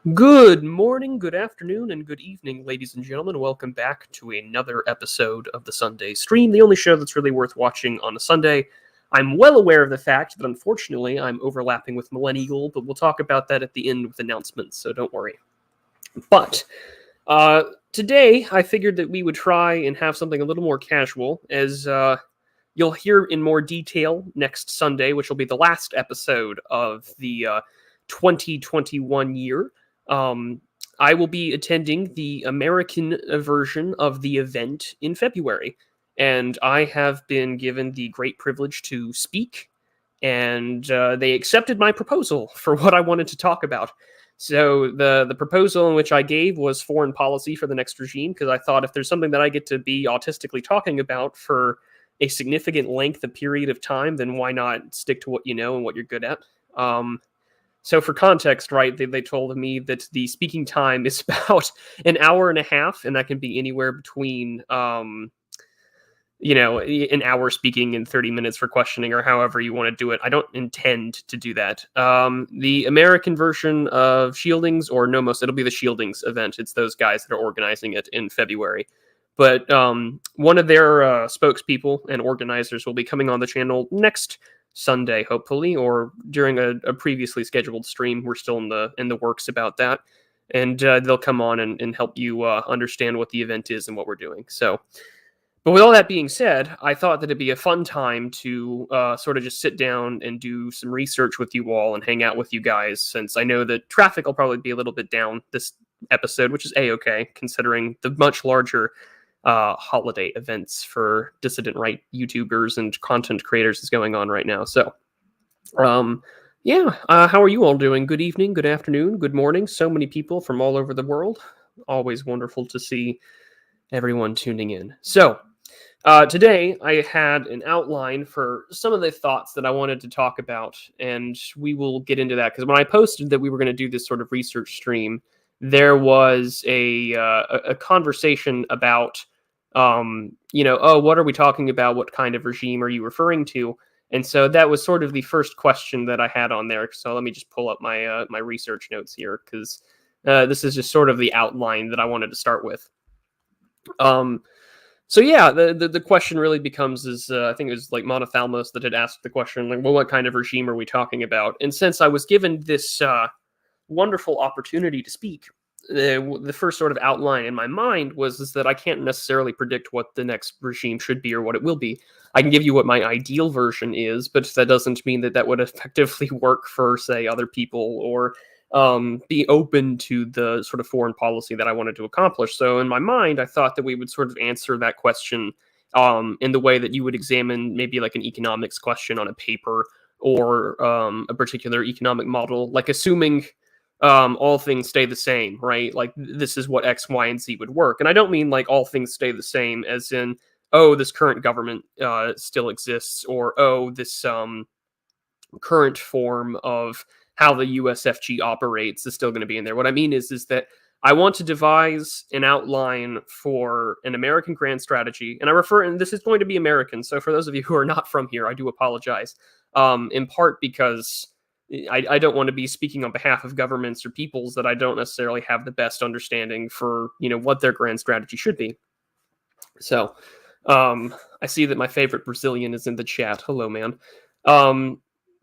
Good morning, good afternoon, and good evening, ladies and gentlemen. Welcome back to another episode of the Sunday Stream, the only show that's really worth watching on a Sunday. I'm well aware of the fact that, unfortunately, I'm overlapping with Millennial, but we'll talk about that at the end with announcements, so don't worry. But today, I figured that we would try and have something a little more casual, as you'll hear in more detail next Sunday, which will be the last episode of the 2021 year. I will be attending the American version of the event in February, and I have been given the great privilege to speak, and they accepted my proposal for what I wanted to talk about. So the proposal in which I gave was foreign policy for the next regime, because I thought if there's something that I get to be autistically talking about for a significant length of period of time, then why not stick to what you know and what you're good at? So for context, right, they told me that the speaking time is about an hour and a half, and that can be anywhere between, an hour speaking and 30 minutes for questioning, or however you want to do it. I don't intend to do that. The American version of Shieldings, or Nomos, it'll be the Shieldings event. It's those guys that are organizing it in February. But one of their spokespeople and organizers will be coming on the channel next Sunday, hopefully, or during a previously scheduled stream. We're still in the works about that, and they'll come on and help you understand what the event is and what we're doing. So, but with all that being said, I thought that it'd be a fun time to sort of just sit down and do some research with you all and hang out with you guys, since I know that traffic will probably be a little bit down this episode, which is a-okay, considering the much larger holiday events for dissident right YouTubers and content creators is going on right now. So, how are you all doing? Good evening, good afternoon, good morning. So many people from all over the world. Always wonderful to see everyone tuning in. So, today I had an outline for some of the thoughts that I wanted to talk about, and we will get into that, because when I posted that we were going to do this sort of research stream, there was a conversation about what are we talking about? What kind of regime are you referring to? And so that was sort of the first question that I had on there. So let me just pull up my my research notes here, because this is just sort of the outline that I wanted to start with. So yeah, the question really becomes is I think it was like Monothalmos that had asked the question, like, well, what kind of regime are we talking about? And since I was given this wonderful opportunity to speak, the first sort of outline in my mind is that I can't necessarily predict what the next regime should be or what it will be. I can give you what my ideal version is, but that doesn't mean that that would effectively work for, say, other people, or be open to the sort of foreign policy that I wanted to accomplish. So in my mind, I thought that we would sort of answer that question in the way that you would examine maybe like an economics question on a paper, or a particular economic model, like assuming all things stay the same, right? Like this is what X, Y, and Z would work. And I don't mean like all things stay the same as in, oh, this current government still exists, or oh, this current form of how the USFG operates is still going to be in there. What I mean is that I want to devise an outline for an American grand strategy, and and this is going to be American. So for those of you who are not from here, I do apologize. In part because I don't want to be speaking on behalf of governments or peoples that I don't necessarily have the best understanding for, what their grand strategy should be. So, I see that my favorite Brazilian is in the chat. Hello, man.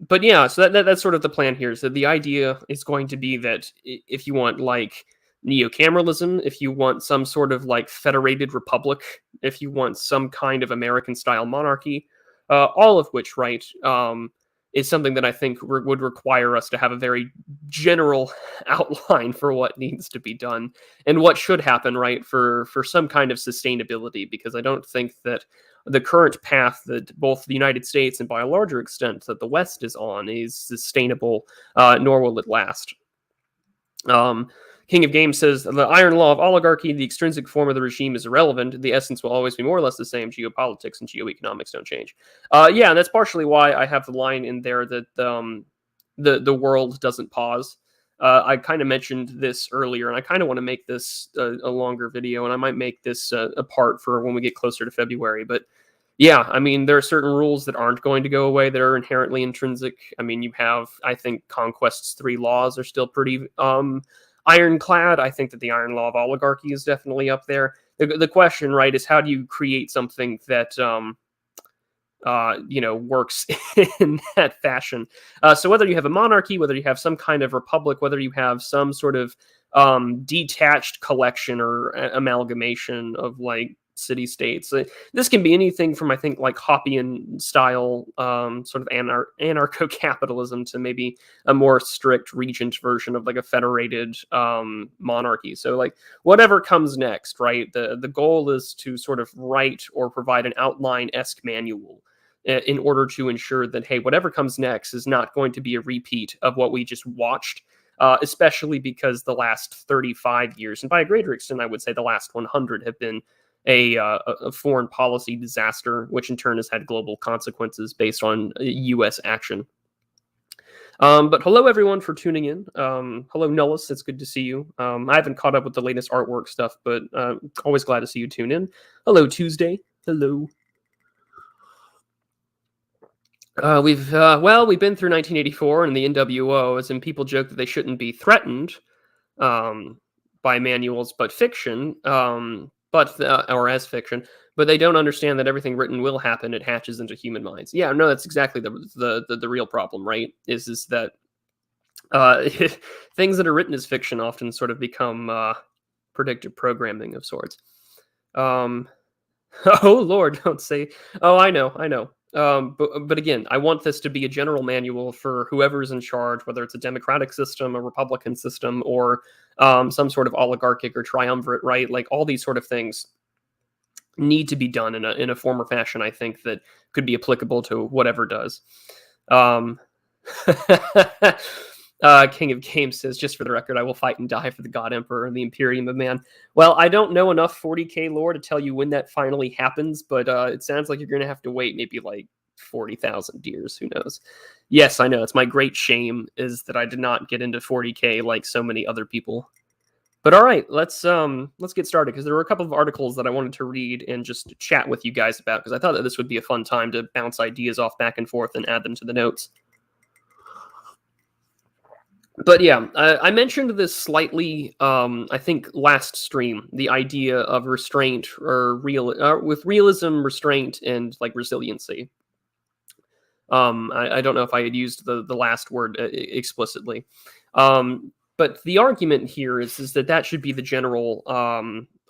But yeah, so that's sort of the plan here. So the idea is going to be that if you want like neocameralism, if you want some sort of like federated republic, if you want some kind of American style monarchy, all of which, right, is something that I think would require us to have a very general outline for what needs to be done and what should happen, right, for some kind of sustainability, because I don't think that the current path that both the United States and by a larger extent that the West is on is sustainable, nor will it last. King of Games says, the iron law of oligarchy, the extrinsic form of the regime is irrelevant. The essence will always be more or less the same. Geopolitics and geoeconomics don't change. Yeah, and that's partially why I have the line in there that the world doesn't pause. I kind of mentioned this earlier, and I kind of want to make this a longer video, and I might make this a part for when we get closer to February. But yeah, I mean, there are certain rules that aren't going to go away that are inherently intrinsic. I mean, you have, I think, Conquest's 3 laws are still pretty ironclad. I think that the iron law of oligarchy is definitely up there. The question, right, is how do you create something that works in that fashion. So whether you have a monarchy, whether you have some kind of republic, whether you have some sort of detached collection or amalgamation of like city states, this can be anything from I think like Hoppian style sort of anarcho-capitalism to maybe a more strict regent version of like a federated monarchy. So like whatever comes next, right? The goal is to sort of write or provide an outline-esque manual in order to ensure that, hey, whatever comes next is not going to be a repeat of what we just watched, especially because the last 35 years, and by a greater extent, I would say the last 100 have been a foreign policy disaster, which in turn has had global consequences based on U.S. action. But hello, everyone, for tuning in. Hello, Nullis. It's good to see you. I haven't caught up with the latest artwork stuff, but always glad to see you tune in. Hello, Tuesday. Hello. We've been through 1984 and the NWO, as in people joke that they shouldn't be threatened by manuals, but fiction, or as fiction, but they don't understand that everything written will happen. It hatches into human minds. Yeah, no, that's exactly the real problem, right? Is that things that are written as fiction often sort of become predictive programming of sorts. Oh Lord, don't say. Oh, I know. But again, I want this to be a general manual for whoever's in charge, whether it's a democratic system, a Republican system, or some sort of oligarchic or triumvirate, right? Like all these sort of things need to be done in a form or fashion, I think, that could be applicable to whatever does. King of Games says, just for the record, I will fight and die for the God Emperor and the Imperium of Man. Well, I don't know enough 40k lore to tell you when that finally happens, but it sounds like you're going to have to wait maybe like 40,000 years. Who knows? Yes, I know. It's my great shame is that I did not get into 40k like so many other people. But all right, let's get started, because there were a couple of articles that I wanted to read and just chat with you guys about, because I thought that this would be a fun time to bounce ideas off back and forth and add them to the notes. But yeah, I mentioned this slightly, I think last stream, the idea of restraint or with realism, restraint, and like resiliency. I don't know if I had used the last word explicitly. But the argument here is that should be the general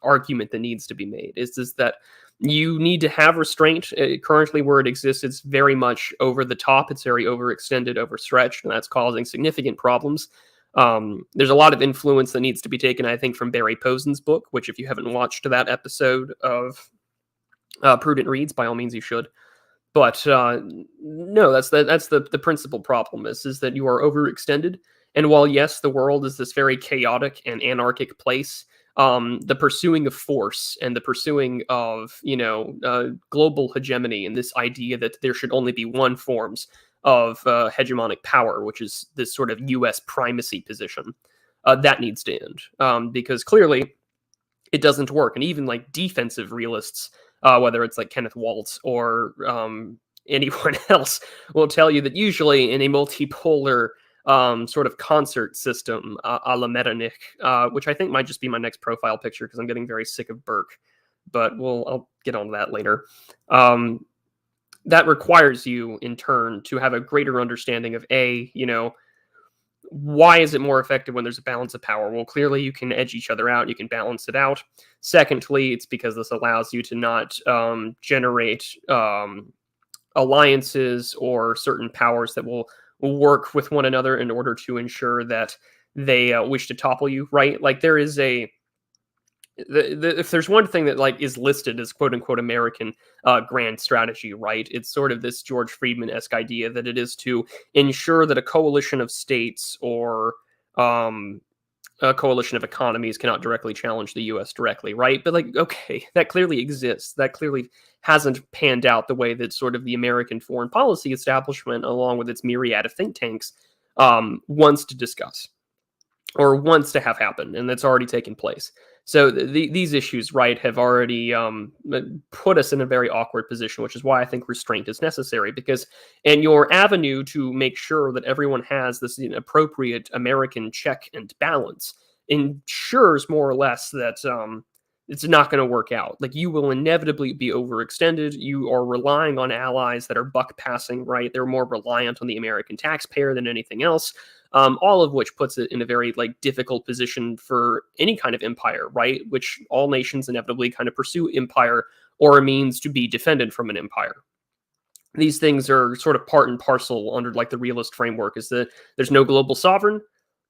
argument that needs to be made, is that you need to have restraint. Currently, where it exists, it's very much over the top. It's very overextended, overstretched, and that's causing significant problems. There's a lot of influence that needs to be taken, I think, from Barry Posen's book, which if you haven't watched that episode of Prudent Reads, by all means you should. But no, that's the principal problem is that you are overextended. And while, yes, the world is this very chaotic and anarchic place, the pursuing of force and the pursuing of, global hegemony and this idea that there should only be one forms of hegemonic power, which is this sort of U.S. primacy position, that needs to end. Because clearly it doesn't work. And even like defensive realists, whether it's like Kenneth Waltz or anyone else, will tell you that usually in a multipolar sort of concert system, a la Metternich, which I think might just be my next profile picture because I'm getting very sick of Burke, but I'll get on to that later. That requires you, in turn, to have a greater understanding of why is it more effective when there's a balance of power? Well, clearly you can edge each other out. You can balance it out. Secondly, it's because this allows you to not generate alliances or certain powers that will work with one another in order to ensure that they wish to topple you, right? Like there is if there's one thing that like is listed as quote unquote American grand strategy, right? It's sort of this George Friedman-esque idea that it is to ensure that a coalition of states or a coalition of economies cannot directly challenge the U.S. directly, right? But like, okay, that clearly exists. That clearly hasn't panned out the way that sort of the American foreign policy establishment, along with its myriad of think tanks, wants to discuss or wants to have happen, and that's already taken place. So these issues, right, have already put us in a very awkward position, which is why I think restraint is necessary. Because, and your avenue to make sure that everyone has this appropriate American check and balance ensures more or less that it's not going to work out. Like, you will inevitably be overextended. You are relying on allies that are buck passing, right? They're more reliant on the American taxpayer than anything else. All of which puts it in a very like difficult position for any kind of empire, right? Which all nations inevitably kind of pursue empire or a means to be defended from an empire. These things are sort of part and parcel under like the realist framework, is that there's no global sovereign.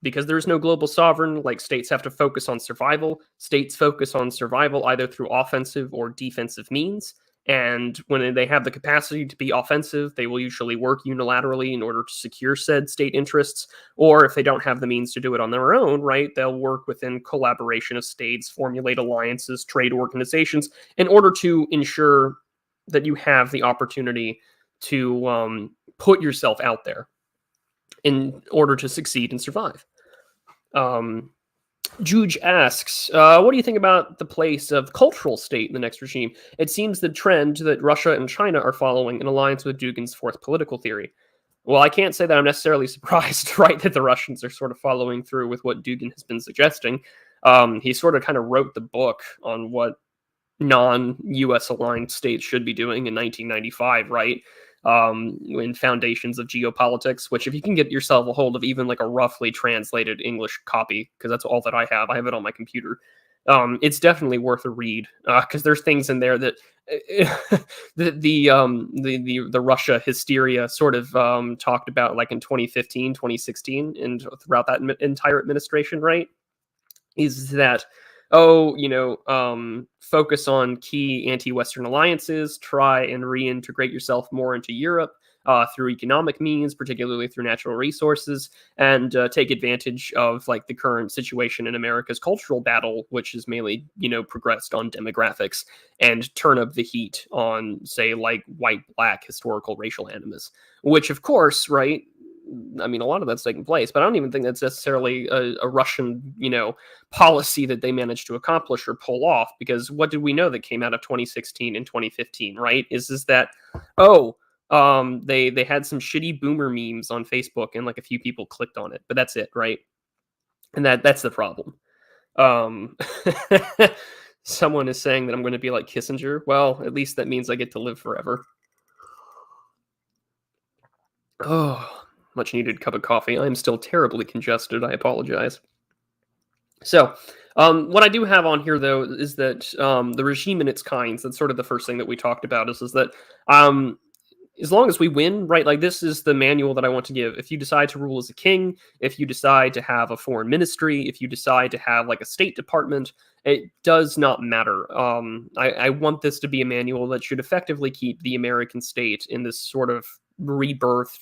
Because there's no global sovereign, like, states have to focus on survival. States focus on survival either through offensive or defensive means. And when they have the capacity to be offensive, they will usually work unilaterally in order to secure said state interests. Or if they don't have the means to do it on their own, right, they'll work within collaboration of states, formulate alliances, trade organizations, in order to ensure that you have the opportunity to put yourself out there in order to succeed and survive. Juge asks, what do you think about the place of cultural state in the next regime? It seems the trend that Russia and China are following in alliance with Dugin's fourth political theory. Well, I can't say that I'm necessarily surprised, right, that the Russians are sort of following through with what Dugin has been suggesting. He sort of kind of wrote the book on what non-US aligned states should be doing in 1995, right? In Foundations of Geopolitics, which if you can get yourself a hold of even like a roughly translated English copy, because that's all that I have it on my computer, it's definitely worth a read, because there's things in there that the Russia hysteria sort of talked about like in 2015, 2016, and throughout that entire administration, right? Is that focus on key anti-Western alliances, try and reintegrate yourself more into Europe through economic means, particularly through natural resources, and take advantage of like the current situation in America's cultural battle, which is mainly, progressed on demographics, and turn up the heat on, say, like white-black historical racial animus, which, of course, right, I mean, a lot of that's taking place, but I don't even think that's necessarily a Russian, policy that they managed to accomplish or pull off. Because what did we know that came out of 2016 and 2015, right? Is that they had some shitty boomer memes on Facebook and like a few people clicked on it, but that's it, right? And that's the problem. Someone is saying that I'm going to be like Kissinger. Well, at least that means I get to live forever. Oh. Much needed cup of coffee. I'm still terribly congested. I apologize. So, what I do have on here, though, is that the regime and its kinds, that's sort of the first thing that we talked about, is that as long as we win, right, like this is the manual that I want to give. If you decide to rule as a king, if you decide to have a foreign ministry, if you decide to have like a State Department, it does not matter. I want this to be a manual that should effectively keep the American state in this sort of rebirth,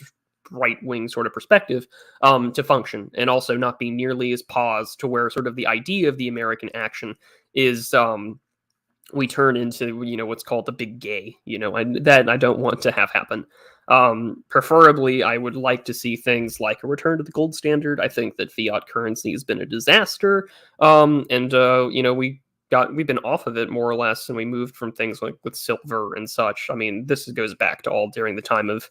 right-wing sort of perspective to function, and also not be nearly as paused to where sort of the idea of the American action is we turn into, what's called the big gay, that I don't want to have happen. Preferably, I would like to see things like a return to the gold standard. I think that fiat currency has been a disaster. We've been off of it more or less, and we moved from things like with silver and such. I mean, this goes back to all during the time of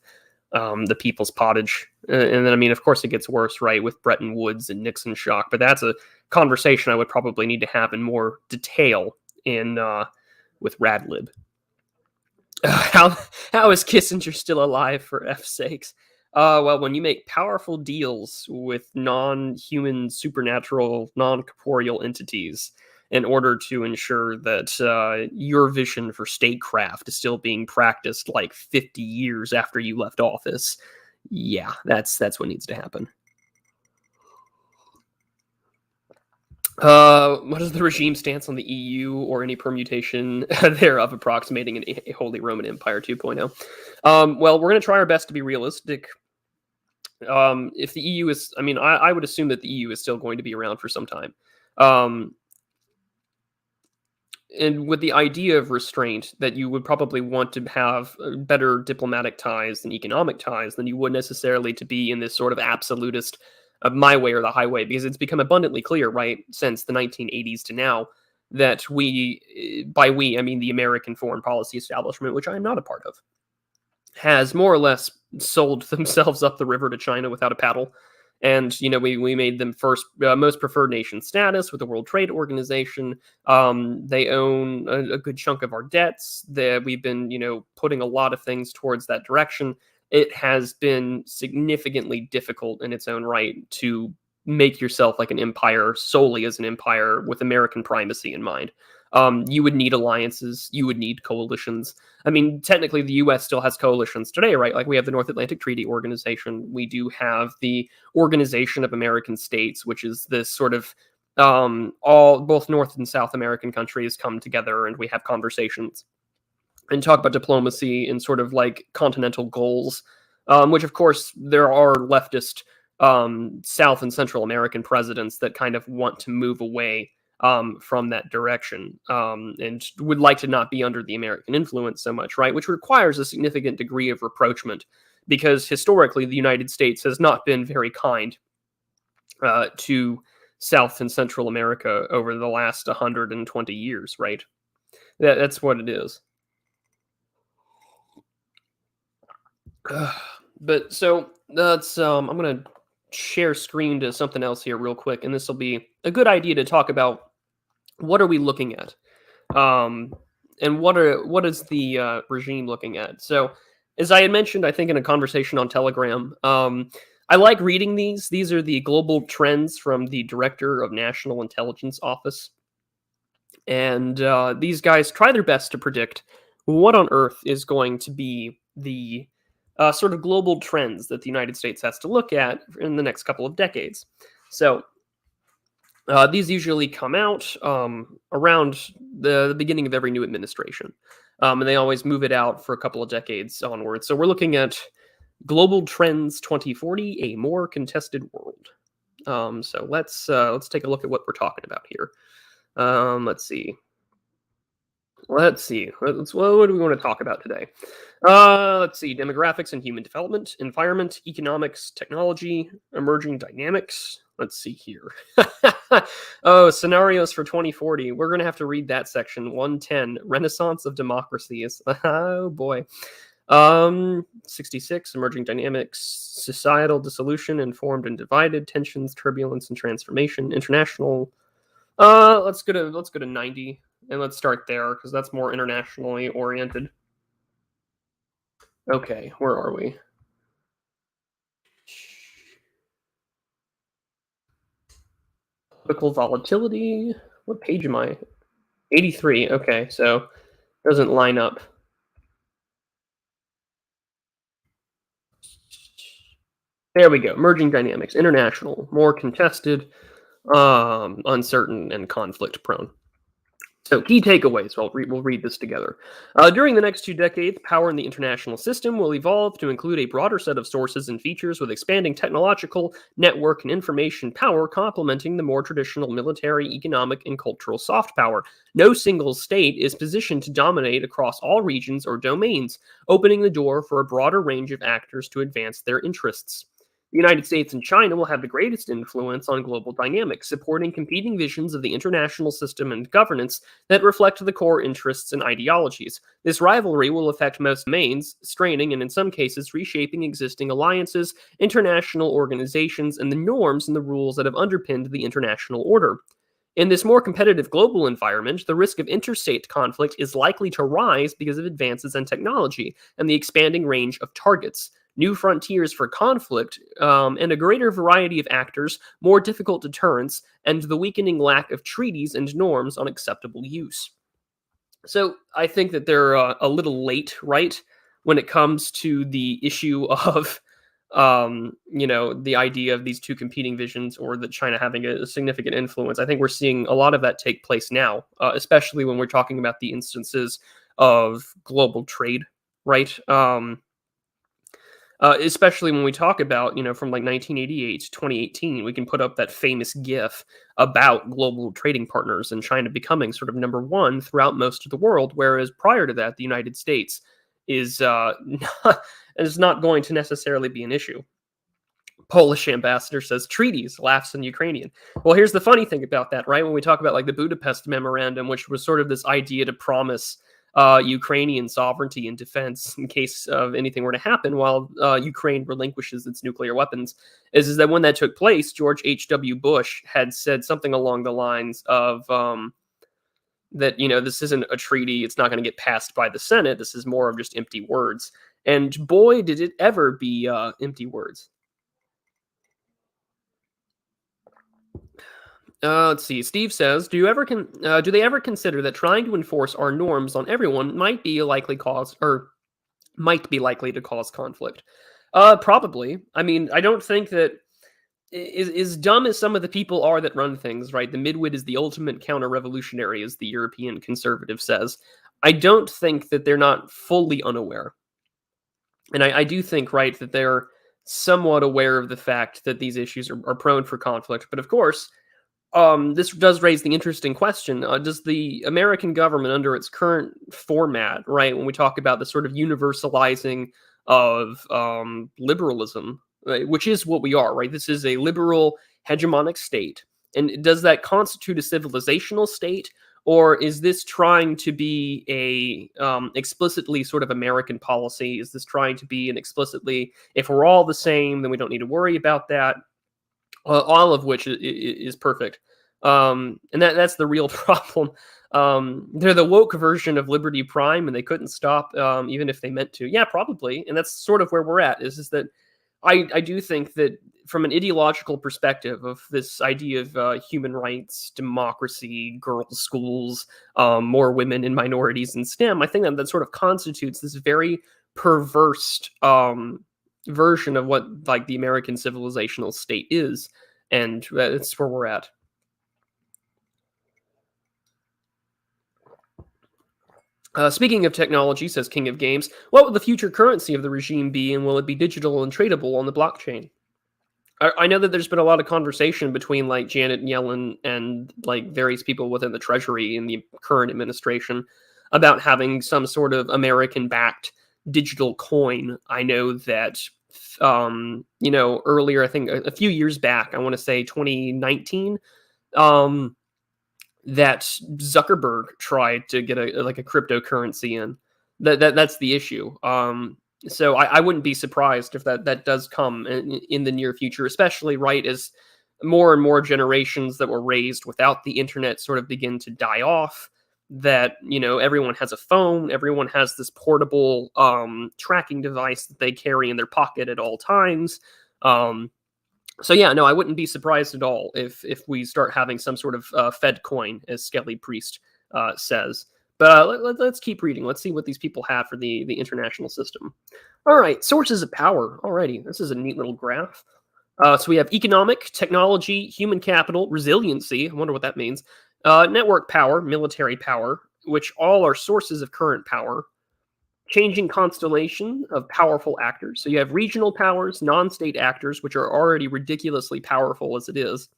the People's Pottage. And then, I mean, of course, it gets worse, right, with Bretton Woods and Nixon shock. But that's a conversation I would probably need to have in more detail with Radlib. How is Kissinger still alive, for F's sakes? Well, when you make powerful deals with non-human, supernatural, non-corporeal entities in order to ensure that your vision for statecraft is still being practiced like 50 years after you left office, yeah, that's what needs to happen. What is the regime stance on the EU or any permutation thereof approximating a Holy Roman Empire 2.0? Well, we're going to try our best to be realistic. If the EU is, I mean, I would assume that the EU is still going to be around for some time. And with the idea of restraint, that you would probably want to have better diplomatic ties and economic ties than you would necessarily to be in this sort of absolutist my way or the highway, because it's become abundantly clear, right, since the 1980s to now, that by we, I mean the American foreign policy establishment, which I am not a part of, has more or less sold themselves up the river to China without a paddle. And we made them first most preferred nation status with the World Trade Organization. They own a good chunk of our debts. That we've been putting a lot of things towards that direction. It has been significantly difficult in its own right to make yourself like an empire solely as an empire with American primacy in mind. You would need alliances, you would need coalitions. I mean, technically, the U.S. still has coalitions today, right? Like we have the North Atlantic Treaty Organization. We do have the Organization of American States, which is this sort of all both North and South American countries come together and we have conversations and talk about diplomacy and sort of like continental goals, which of course there are leftist South and Central American presidents that kind of want to move away from that direction and would like to not be under the American influence so much, right? Which requires a significant degree of rapprochement because historically the United States has not been very kind to South and Central America over the last 120 years, right? That's what it is. But so that's I'm gonna share screen to something else here real quick, and this will be a good idea to talk about what are we looking at, and what is the regime looking at. So, as I had mentioned, I think in a conversation on Telegram, I like reading these. These are the global trends from the Director of National Intelligence Office, and these guys try their best to predict what on earth is going to be the sort of global trends that the United States has to look at in the next couple of decades. So these usually come out around the beginning of every new administration. And they always move it out for a couple of decades onwards. So we're looking at Global Trends 2040, a more contested world. So let's take a look at what we're talking about here. Let's see. What do we want to talk about today? Let's see. Demographics and human development, environment, economics, technology, emerging dynamics. Let's see here. Oh, scenarios for 2040. We're going to have to read that section. 110, Renaissance of Democracies. Oh, boy. 66, emerging dynamics, societal dissolution, informed and divided, tensions, turbulence, and transformation, international. Let's go to 90. And let's start there, because that's more internationally oriented. Okay, where are we? Political volatility. What page am I? 83. Okay, so doesn't line up. There we go. Emerging dynamics. International. More contested, uncertain, and conflict prone. So key takeaways, we'll read this together. During the next 2 decades, power in the international system will evolve to include a broader set of sources and features with expanding technological, network, and information power complementing the more traditional military, economic, and cultural soft power. No single state is positioned to dominate across all regions or domains, opening the door for a broader range of actors to advance their interests. The United States and China will have the greatest influence on global dynamics, supporting competing visions of the international system and governance that reflect the core interests and ideologies. This rivalry will affect most domains, straining and in some cases reshaping existing alliances, international organizations, and the norms and the rules that have underpinned the international order. In this more competitive global environment, the risk of interstate conflict is likely to rise because of advances in technology and the expanding range of targets. New frontiers for conflict, and a greater variety of actors, more difficult deterrence, and the weakening lack of treaties and norms on acceptable use. So I think that they're a little late, right, when it comes to the issue of, the idea of these two competing visions or that China having a significant influence. I think we're seeing a lot of that take place now, especially when we're talking about the instances of global trade, right? Especially when we talk about, from like 1988 to 2018, we can put up that famous GIF about global trading partners and China becoming sort of number one throughout most of the world, whereas prior to that, the United States is not going to necessarily be an issue. Polish ambassador says treaties, laughs in Ukrainian. Well, here's the funny thing about that, right? When we talk about like the Budapest Memorandum, which was sort of this idea to promise Ukrainian sovereignty and defense in case of anything were to happen while Ukraine relinquishes its nuclear weapons, is that when that took place, George H.W. Bush had said something along the lines of that, this isn't a treaty, it's not going to get passed by the Senate, this is more of just empty words. And boy, did it ever be empty words. Let's see. Steve says, do they ever consider that trying to enforce our norms on everyone might be likely to cause conflict? Probably. I mean, I don't think that as dumb as some of the people are that run things, right? The midwit is the ultimate counter-revolutionary, as the European conservative says. I don't think that they're not fully unaware. And I do think, right, that they're somewhat aware of the fact that these issues are prone for conflict. But of course, this does raise the interesting question. Does the American government, under its current format, right, when we talk about the sort of universalizing of liberalism, right, which is what we are, right? This is a liberal hegemonic state. And does that constitute a civilizational state? Or is this trying to be a explicitly sort of American policy? Is this trying to be an explicitly, if we're all the same, then we don't need to worry about that? All of which is perfect. And that's the real problem. They're the woke version of Liberty Prime, and they couldn't stop even if they meant to. Yeah, probably. And that's sort of where we're at, is that I do think that from an ideological perspective of this idea of human rights, democracy, girls' schools, more women and minorities in STEM, I think that sort of constitutes this very perverse version of what like the American civilizational state is, and that's where we're at. Speaking of technology, says King of Games, what will the future currency of the regime be, and will it be digital and tradable on the blockchain? I know that there's been a lot of conversation between like Janet Yellen and like various people within the Treasury in the current administration about having some sort of American-backed digital coin. I know that earlier, I think a few years back, I want to say 2019, that Zuckerberg tried to get a cryptocurrency in. That's the issue. So I wouldn't be surprised if that does come in the near future, especially right as more and more generations that were raised without the internet sort of begin to die off. That everyone has a phone, everyone has this portable tracking device that they carry in their pocket at all times. So yeah, no, I wouldn't be surprised at all if we start having some sort of Fed coin, as Skelly Priest says. But let's keep reading. Let's see what these people have for the international system. All right, sources of power. Alrighty, this is a neat little graph. So we have economic, technology, human capital, resiliency. I wonder what that means. Network power, military power, which all are sources of current power. Changing constellation of powerful actors. So you have regional powers, non-state actors, which are already ridiculously powerful as it is.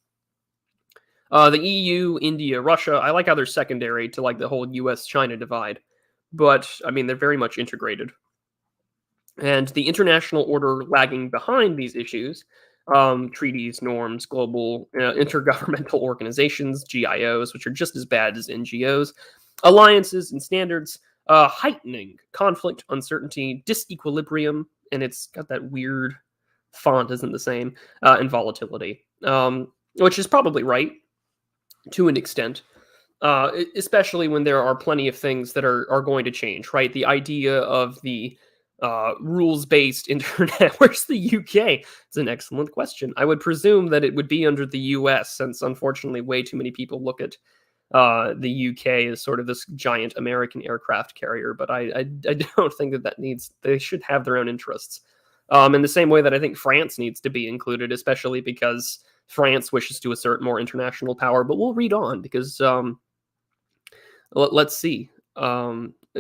The EU, India, Russia, I like how they're secondary to like the whole US-China divide. But, I mean, they're very much integrated. And the international order lagging behind these issues, treaties, norms, global intergovernmental organizations, GIOs, which are just as bad as NGOs, alliances and standards, heightening conflict, uncertainty, disequilibrium, and it's got that weird font isn't the same, and volatility, which is probably right to an extent, especially when there are plenty of things that are going to change, right? The idea of the rules-based internet. Where's the UK? It's an excellent question. I would presume that it would be under the US, since unfortunately way too many people look at the UK as sort of this giant American aircraft carrier, but I don't think that they should have their own interests. In the same way that I think France needs to be included, especially because France wishes to assert more international power. But we'll read on because let's see.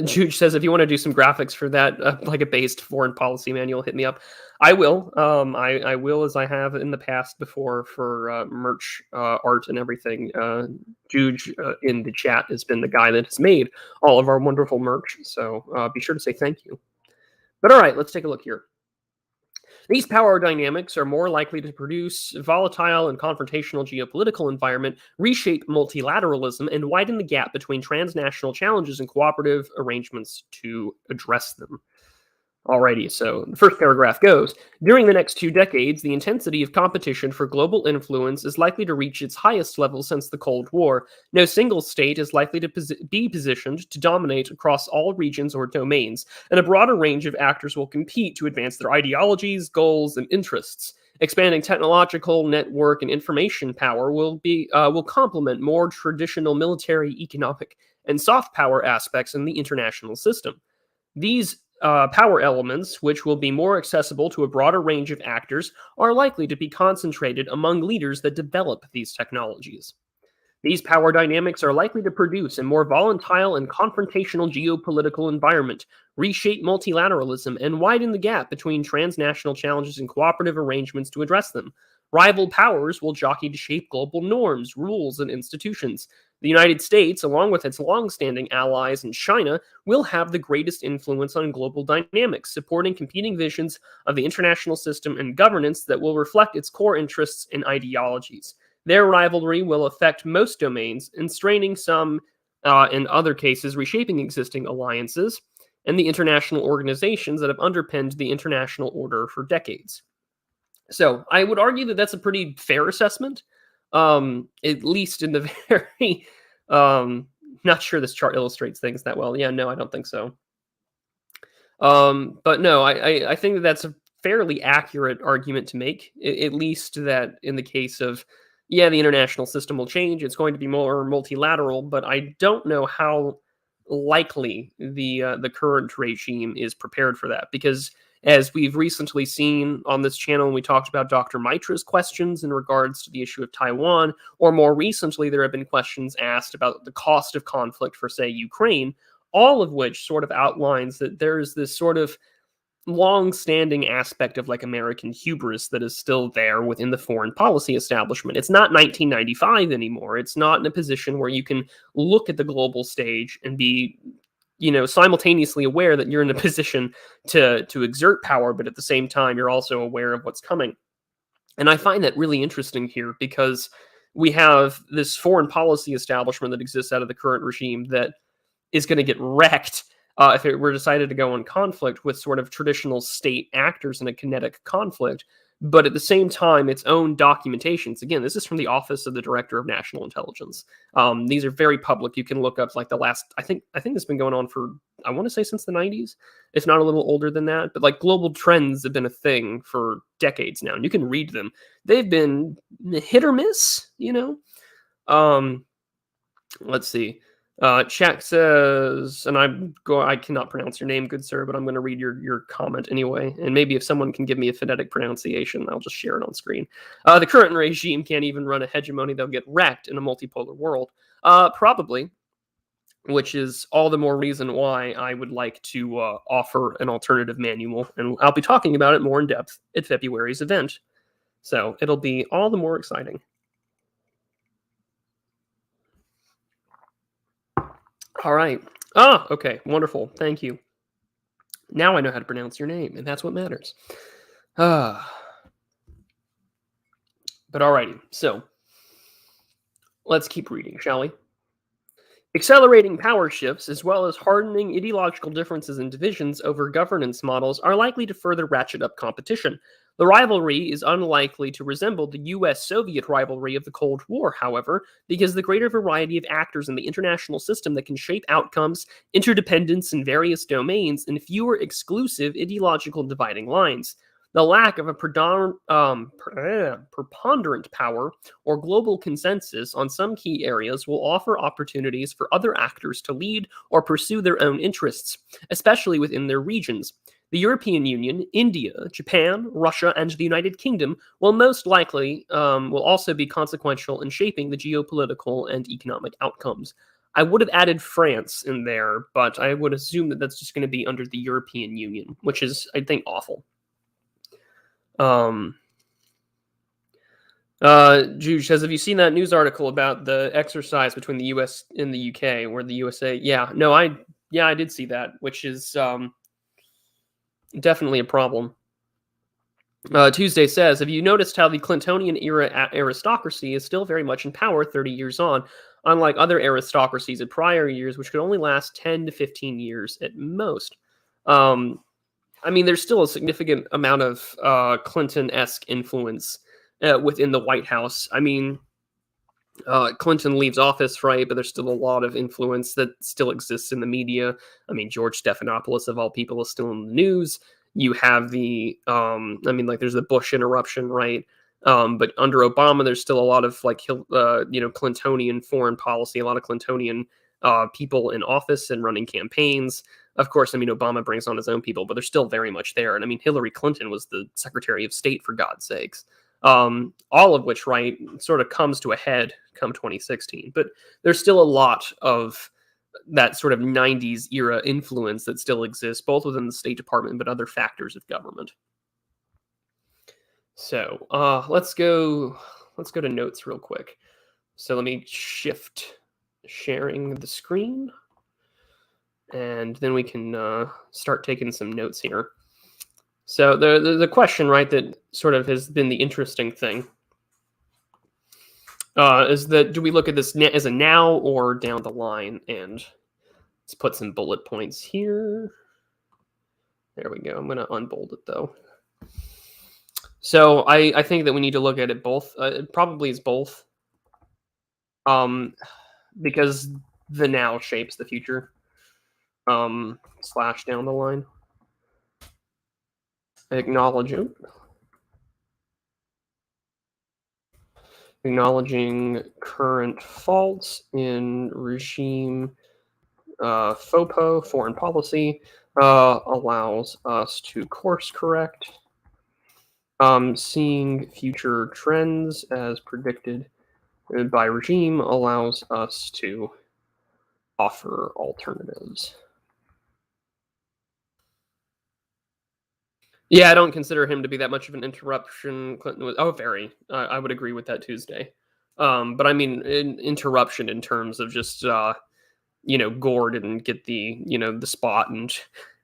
Juge says, if you want to do some graphics for that, like a based foreign policy manual, hit me up. I will. I will, as I have in the past before for merch, art, and everything. Juge in the chat has been the guy that has made all of our wonderful merch. So be sure to say thank you. But all right, let's take a look here. These power dynamics are more likely to produce volatile and confrontational geopolitical environment, reshape multilateralism, and widen the gap between transnational challenges and cooperative arrangements to address them. Alrighty, so the first paragraph goes, during the next 2 decades, the intensity of competition for global influence is likely to reach its highest level since the Cold War. No single state is likely to be positioned to dominate across all regions or domains, and a broader range of actors will compete to advance their ideologies, goals, and interests. Expanding technological, network, and information power will complement more traditional military, economic, and soft power aspects in the international system. These power elements, which will be more accessible to a broader range of actors, are likely to be concentrated among leaders that develop these technologies. These power dynamics are likely to produce a more volatile and confrontational geopolitical environment, reshape multilateralism, and widen the gap between transnational challenges and cooperative arrangements to address them. Rival powers will jockey to shape global norms, rules, and institutions. The United States, along with its long-standing allies in China, will have the greatest influence on global dynamics, supporting competing visions of the international system and governance that will reflect its core interests and ideologies. Their rivalry will affect most domains, and straining some, in other cases, reshaping existing alliances and the international organizations that have underpinned the international order for decades. So I would argue that that's a pretty fair assessment, at least in the very. Not sure this chart illustrates things that well. Yeah, no, I don't think so. But no, I think that that's a fairly accurate argument to make, at least that in the case of, yeah, the international system will change. It's going to be more multilateral, but I don't know how likely the current regime is prepared for that, because as we've recently seen on this channel, we talked about Dr. Mitra's questions in regards to the issue of Taiwan, or more recently, there have been questions asked about the cost of conflict for, say, Ukraine, all of which sort of outlines that there's this sort of long-standing aspect of like American hubris that is still there within the foreign policy establishment. It's not 1995 anymore. It's not in a position where you can look at the global stage and be, simultaneously aware that you're in a position to exert power, but at the same time you're also aware of what's coming. And I find that really interesting here, because we have this foreign policy establishment that exists out of the current regime that is going to get wrecked if it were decided to go in conflict with sort of traditional state actors in a kinetic conflict. But at the same time, its own documentations. Again, this is from the Office of the Director of National Intelligence. These are very public. You can look up like the last. I think this has been going on for, I want to say, since the 90s, if not a little older than that. But like global trends have been a thing for decades now, and you can read them. They've been hit or miss. Let's see. Chat says, and I cannot pronounce your name, good sir, but I'm going to read your comment anyway. And maybe if someone can give me a phonetic pronunciation, I'll just share it on screen. The current regime can't even run a hegemony. They'll get wrecked in a multipolar world. Probably, which is all the more reason why I would like to offer an alternative manual. And I'll be talking about it more in depth at February's event. So it'll be all the more exciting. All right. Okay. Wonderful. Thank you. Now I know how to pronounce your name, and that's what matters. But alrighty. So let's keep reading, shall we? Accelerating power shifts, as well as hardening ideological differences and divisions over governance models, are likely to further ratchet up competition. The rivalry is unlikely to resemble the US-Soviet rivalry of the Cold War, however, because the greater variety of actors in the international system that can shape outcomes, interdependence in various domains, and fewer exclusive ideological dividing lines. The lack of a preponderant power or global consensus on some key areas will offer opportunities for other actors to lead or pursue their own interests, especially within their regions. The European Union, India, Japan, Russia, and the United Kingdom will most likely will also be consequential in shaping the geopolitical and economic outcomes. I would have added France in there, but I would assume that that's just going to be under the European Union, which is, I think, awful. Juge says, have you seen that news article about the exercise between the US and the UK, where the USA? I did see that, which is definitely a problem. Tuesday says, have you noticed how the Clintonian era aristocracy is still very much in power 30 years on, unlike other aristocracies in prior years, which could only last 10 to 15 years at most? Um, I mean, there's still a significant amount of Clinton-esque influence within the White House. I mean, Clinton leaves office, right? But there's still a lot of influence that still exists in the media. I mean, George Stephanopoulos, of all people, is still in the news. You have I mean, like, there's the Bush interruption, right? But under Obama, there's still a lot of like, Clintonian foreign policy, a lot of Clintonian people in office and running campaigns. Of course, I mean, Obama brings on his own people, but they're still very much there. And I mean, Hillary Clinton was the Secretary of State, for God's sakes. All of which, right, sort of comes to a head come 2016. But there's still a lot of that sort of 90s era influence that still exists, both within the State Department but other factors of government. So let's go to notes real quick. So let me shift sharing the screen, and then we can start taking some notes here. So the question, right, that sort of has been the interesting thing is that, do we look at this as a now or down the line? And let's put some bullet points here. There we go. I'm going to unbold it, though. So I think that we need to look at it both. It probably is both. Because the now shapes the future. / down the line. Acknowledging current faults in regime FOPO, foreign policy, allows us to course correct. Seeing future trends as predicted by regime allows us to offer alternatives. Yeah, I don't consider him to be that much of an interruption. Clinton was very. I would agree with that Tuesday. But I mean, interruption in terms of just Gore didn't get the spot, and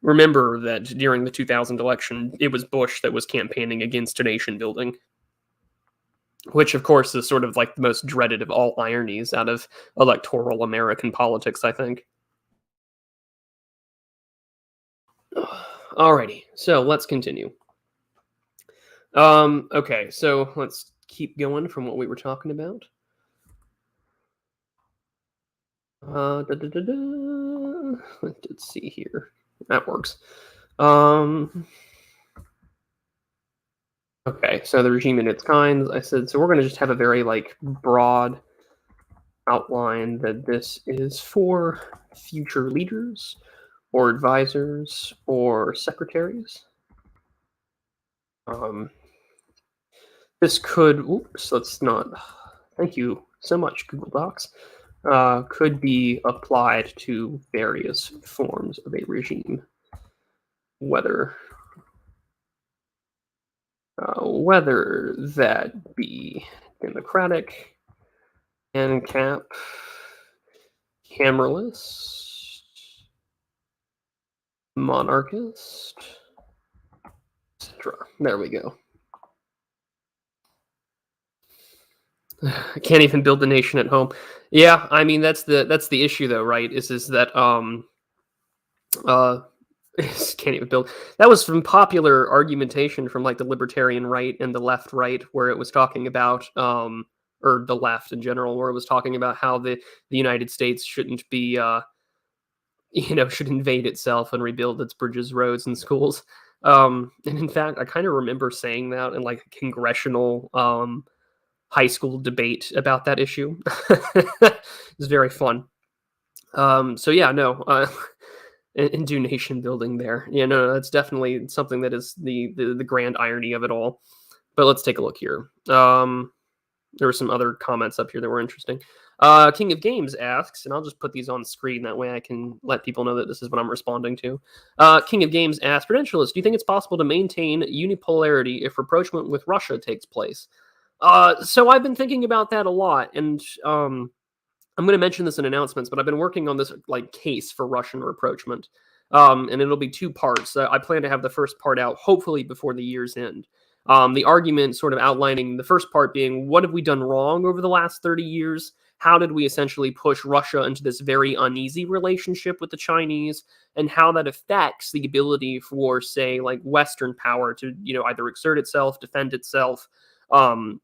remember that during the 2000 election, it was Bush that was campaigning against nation building, which of course is sort of like the most dreaded of all ironies out of electoral American politics, I think. Alrighty, so let's continue. Okay, so let's keep going from what we were talking about. Let's see here. That works. Okay, so the regime and its kinds. I said, so we're going to just have a very broad outline that this is for future leaders or advisors or secretaries. This could, let's not, thank you so much, Google Docs, could be applied to various forms of a regime, whether that be democratic, ANCAP, cameralist, monarchist, etc. There we go. I can't even build the nation at home. Yeah, I mean that's the issue though, right? Is that can't even build. That was from popular argumentation from the libertarian right and the left right, where it was talking about or the left in general, where it was talking about how the United States shouldn't be should invade itself and rebuild its bridges, roads, and schools. And in fact, I kind of remember saying that in a congressional high school debate about that issue. It was very fun. So yeah, no, and do nation building there. Yeah, no, that's definitely something that is the grand irony of it all. But let's take a look here. There were some other comments up here that were interesting. King of Games asks, and I'll just put these on the screen, that way I can let people know that this is what I'm responding to. King of Games asks, Prudentialist, do you think it's possible to maintain unipolarity if rapprochement with Russia takes place? So I've been thinking about that a lot, and I'm going to mention this in announcements, but I've been working on this case for Russian rapprochement, and it'll be two parts. I plan to have the first part out hopefully before the year's end. The argument sort of outlining the first part being, what have we done wrong over the last 30 years? How did we essentially push Russia into this very uneasy relationship with the Chinese, and how that affects the ability for, say, like Western power to, either exert itself, defend itself, um,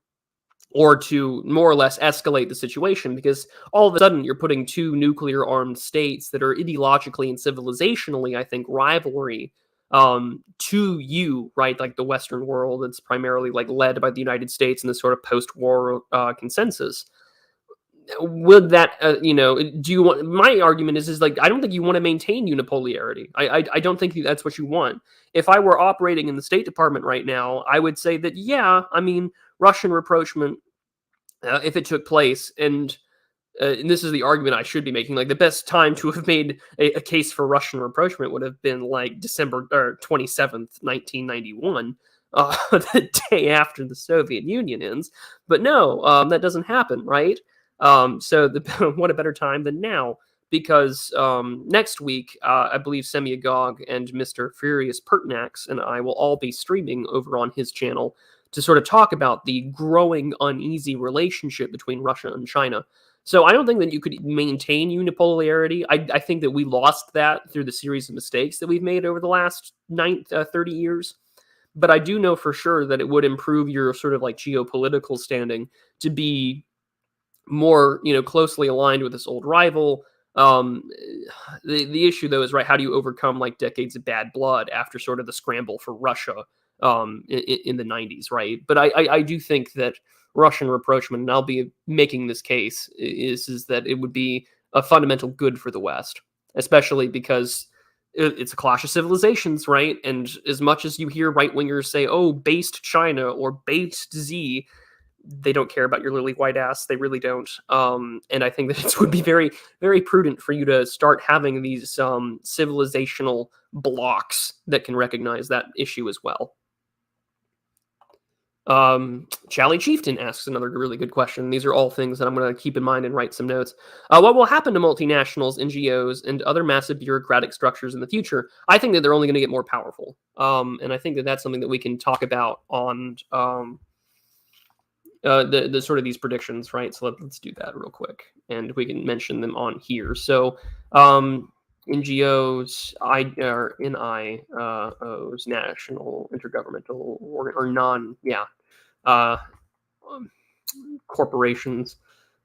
or to more or less escalate the situation, because all of a sudden you're putting two nuclear armed states that are ideologically and civilizationally, I think, rivalry to you, right? Like the Western world, it's primarily like led by the United States and this sort of post-war consensus. Would that, do you want, my argument is like, I don't think you want to maintain unipolarity. I don't think that's what you want. If I were operating in the State Department right now, I would say that, yeah, I mean, Russian rapprochement, if it took place, and this is the argument I should be making, like the best time to have made a case for Russian rapprochement would have been like December 27th, 1991, the day after the Soviet Union ends. But no, that doesn't happen, right? So what a better time than now? Because next week, I believe Semyagog and Mr. Furious Pertinax and I will all be streaming over on his channel to sort of talk about the growing uneasy relationship between Russia and China. So I don't think that you could maintain unipolarity. I think that we lost that through the series of mistakes that we've made over the last 30 years. But I do know for sure that it would improve your sort of like geopolitical standing to be more, closely aligned with this old rival. The issue though is, right, how do you overcome like decades of bad blood after sort of the scramble for Russia in the 90s, right? But I do think that Russian rapprochement, and I'll be making this case, is that it would be a fundamental good for the West, especially because it's a clash of civilizations, right? And as much as you hear right-wingers say, oh, based China or based Z, they don't care about your lily white ass. They really don't. And I think that it would be very, very prudent for you to start having these civilizational blocks that can recognize that issue as well. Chally Chieftain asks another really good question. These are all things that I'm going to keep in mind and write some notes. What will happen to multinationals, NGOs, and other massive bureaucratic structures in the future? I think that they're only going to get more powerful. And I think that that's something that we can talk about on the sort of these predictions, right? So let's do that real quick, and we can mention them on here. So NGOs, NIOs, national, intergovernmental, or non, corporations,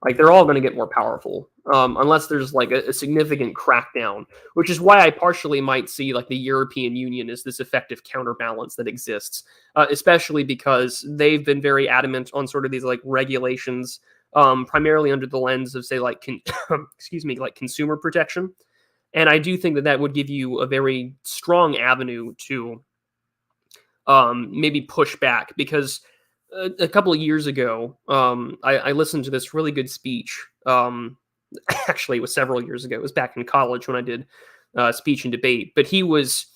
like they're all going to get more powerful, unless there's like a significant crackdown, which is why I partially might see like the European Union as this effective counterbalance that exists, especially because they've been very adamant on sort of these like regulations, primarily under the lens of, say, like like consumer protection. And I do think that that would give you a very strong avenue to maybe push back, because a couple of years ago, I listened to this really good speech. Actually, it was several years ago. It was back in college when I did speech and debate. But he was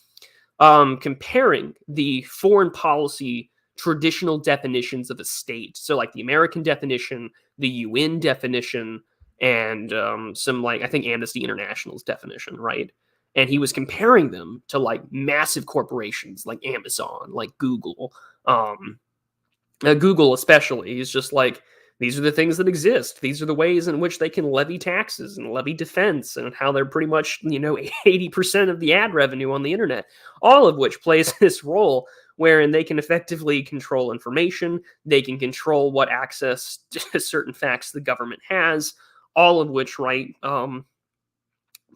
comparing the foreign policy traditional definitions of a state. So like the American definition, the UN definition, and some, like, I think Amnesty International's definition, right? And he was comparing them to like massive corporations like Amazon, like Google, Google especially. Is just like, these are the things that exist. These are the ways in which they can levy taxes and levy defense, and how they're pretty much, 80% of the ad revenue on the internet, all of which plays this role wherein they can effectively control information. They can control what access to certain facts the government has, all of which, right,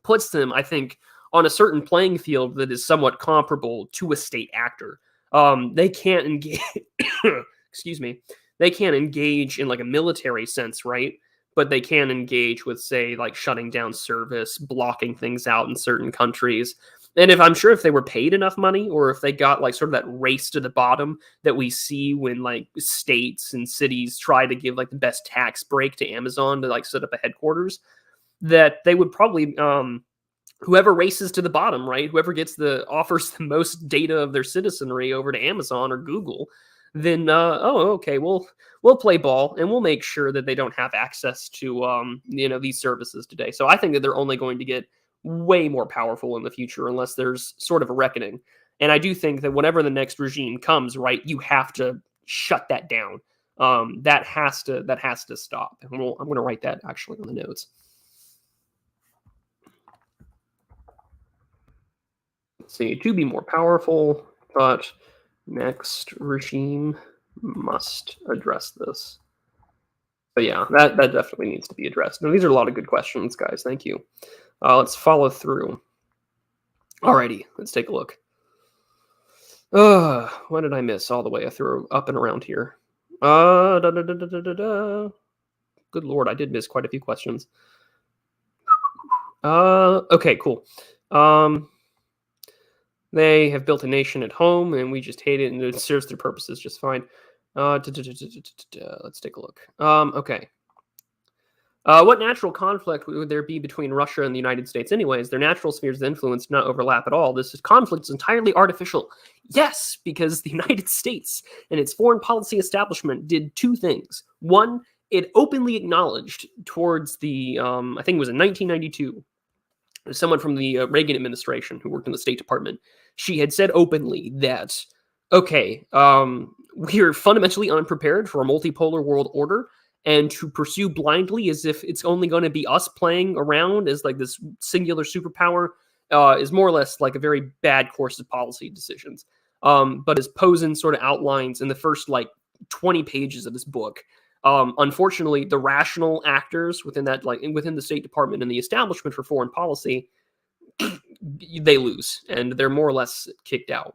puts them, I think, on a certain playing field that is somewhat comparable to a state actor. They can't engage, excuse me, they can't engage in like a military sense, right? But they can engage with, say, like shutting down service, blocking things out in certain countries. And I'm sure if they were paid enough money, or if they got like sort of that race to the bottom that we see when like states and cities try to give like the best tax break to Amazon to like set up a headquarters, that they would probably, whoever races to the bottom, right? Whoever offers the most data of their citizenry over to Amazon or Google, then okay, we'll play ball, and we'll make sure that they don't have access to these services today. So I think that they're only going to get way more powerful in the future, unless there's sort of a reckoning. And I do think that whenever the next regime comes, right, you have to shut that down. That has to stop. And I'm going to write that actually on the notes. Let's see, to be more powerful, but next regime must address this. But yeah, that definitely needs to be addressed. Now, these are a lot of good questions, guys. Thank you. Let's follow through. Alrighty, let's take a look. What did I miss all the way? I threw up and around here. Good Lord, I did miss quite a few questions. Okay, cool. They have built a nation at home, and we just hate it, and it serves their purposes just fine. Let's take a look. Okay. What natural conflict would there be between Russia and the United States anyways? Their natural spheres of influence do not overlap at all. This conflict is entirely artificial. Yes, because the United States and its foreign policy establishment did two things. One, it openly acknowledged towards the, I think it was in 1992, someone from the Reagan administration who worked in the State Department, she had said openly that, okay, we are fundamentally unprepared for a multipolar world order, and to pursue blindly as if it's only going to be us playing around as like this singular superpower is more or less like a very bad course of policy decisions. But as Posen sort of outlines in the first like 20 pages of this book, unfortunately, the rational actors within that, like within the State Department and the establishment for foreign policy, they lose and they're more or less kicked out.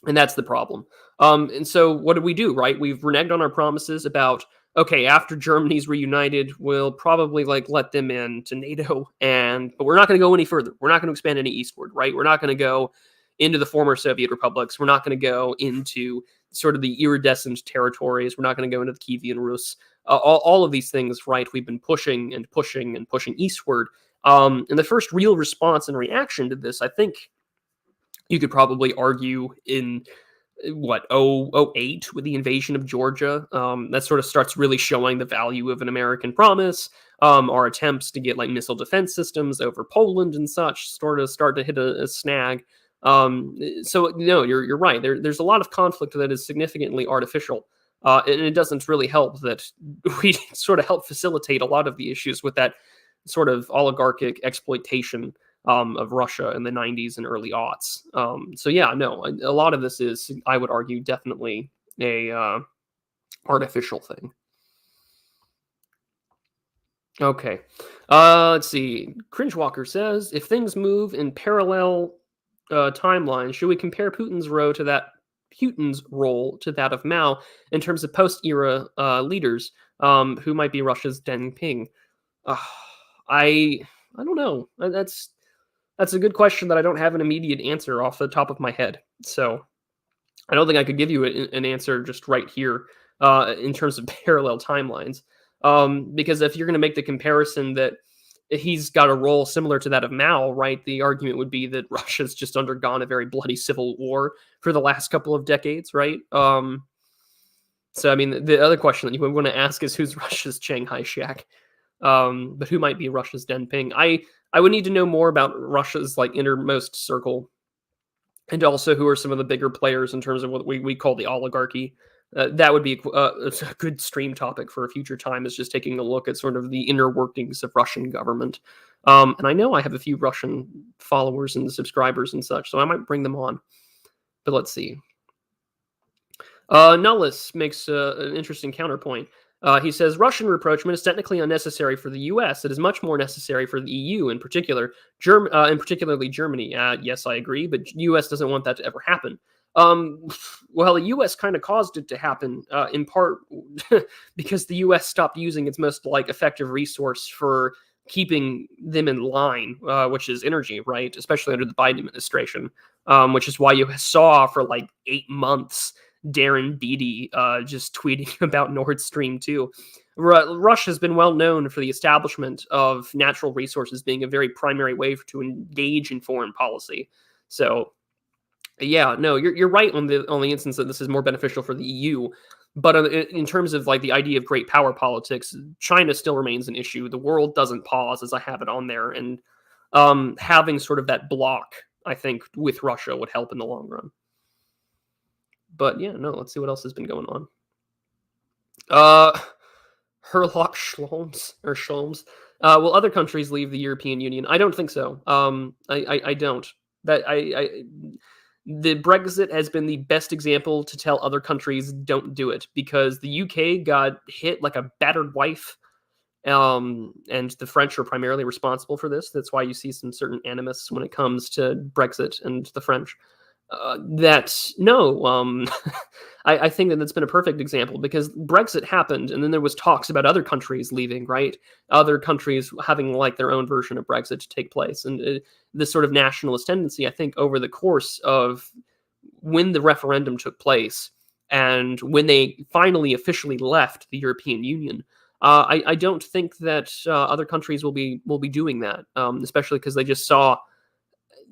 And that's the problem. And so what did we do, right? We've reneged on our promises about, okay, after Germany's reunited, we'll probably like let them in to NATO, but we're not going to go any further. We're not going to expand any eastward, right? We're not going to go into the former Soviet republics. We're not going to go into sort of the iridescent territories. We're not going to go into the Kievan Rus. All of these things, right? We've been pushing and pushing and pushing eastward. And the first real response and reaction to this, I think you could probably argue in what, 2008 with the invasion of Georgia. That sort of starts really showing the value of an American promise. Our attempts to get like missile defense systems over Poland and such sort of start to hit a snag. So no, you're right. There's a lot of conflict that is significantly artificial. And it doesn't really help that we sort of help facilitate a lot of the issues with that sort of oligarchic exploitation of Russia in the 90s and early aughts. So yeah, no, a lot of this is, I would argue, definitely a artificial thing. Okay. Let's see. Cringewalker says, if things move in parallel timelines, should we compare Putin's role to that of Mao in terms of post-era leaders who might be Russia's Deng Ping? I don't know. That's a good question that I don't have an immediate answer off the top of my head. So I don't think I could give you an answer just right here in terms of parallel timelines. Because if you're going to make the comparison that he's got a role similar to that of Mao, right, the argument would be that Russia's just undergone a very bloody civil war for the last couple of decades, right? So, I mean, the other question that you would want to ask is who's Russia's Chiang Kai-shek? But who might be Russia's Deng Ping? I would need to know more about Russia's like innermost circle, and also who are some of the bigger players in terms of what we call the oligarchy. That would be a good stream topic for a future time, is just taking a look at sort of the inner workings of Russian government. And I know I have a few Russian followers and subscribers and such, so I might bring them on. But let's see. Nullis makes an interesting counterpoint. He says, Russian rapprochement is technically unnecessary for the U.S. It is much more necessary for the EU in particular, and particularly Germany. Yes, I agree, but the U.S. doesn't want that to ever happen. Well, the U.S. kind of caused it to happen, in part because the U.S. stopped using its most like effective resource for keeping them in line, which is energy, right? Especially under the Biden administration, which is why you saw for like 8 months Darren Beatty just tweeting about Nord Stream 2. Russia has been well known for the establishment of natural resources being a very primary way to engage in foreign policy. So, yeah, no, you're right on the instance that this is more beneficial for the EU. But in terms of like the idea of great power politics, China still remains an issue. The world doesn't pause, as I have it on there, and having sort of that block I think with Russia would help in the long run. But yeah, no, let's see what else has been going on. Herlock Schlons or Schlons. Will other countries leave the European Union? I don't think so. I don't. That I the Brexit has been the best example to tell other countries don't do it, because the UK got hit like a battered wife, and the French are primarily responsible for this. That's why you see some certain animus when it comes to Brexit and the French. That no, I think that that's been a perfect example, because Brexit happened, and then there was talks about other countries leaving, right? Other countries having like their own version of Brexit to take place, and this sort of nationalist tendency, I think, over the course of when the referendum took place and when they finally officially left the European Union. I don't think that other countries will be doing that, especially because they just saw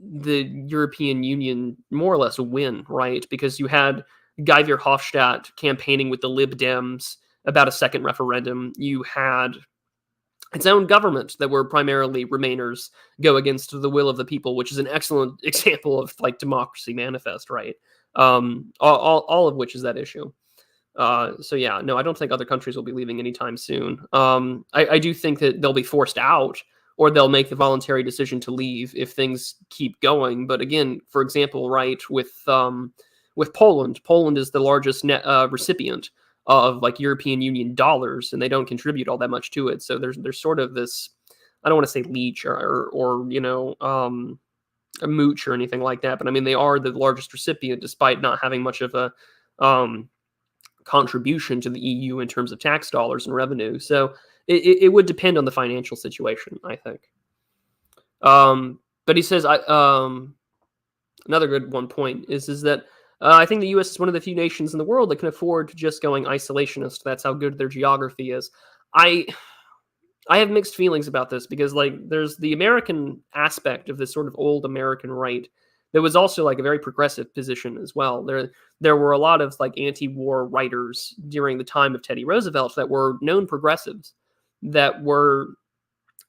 the European Union more or less win, right? Because you had Guy Verhofstadt campaigning with the Lib Dems about a second referendum. You had its own government that were primarily Remainers go against the will of the people, which is an excellent example of like democracy manifest, right? All of which is that issue. So yeah, no, I don't think other countries will be leaving anytime soon. I do think that they'll be forced out, or they'll make the voluntary decision to leave if things keep going. But again, for example, right, with Poland, Poland is the largest net recipient of like European Union dollars, and they don't contribute all that much to it. So there's sort of this, I don't want to say leech or a mooch or anything like that, but I mean they are the largest recipient despite not having much of a contribution to the EU in terms of tax dollars and revenue. So it would depend on the financial situation, I think. But he says, another good one point is that I think the U.S. is one of the few nations in the world that can afford just going isolationist. That's how good their geography is. I have mixed feelings about this, because like there's the American aspect of this sort of old American right that was also like a very progressive position as well. There were a lot of like anti-war writers during the time of Teddy Roosevelt that were known progressives that were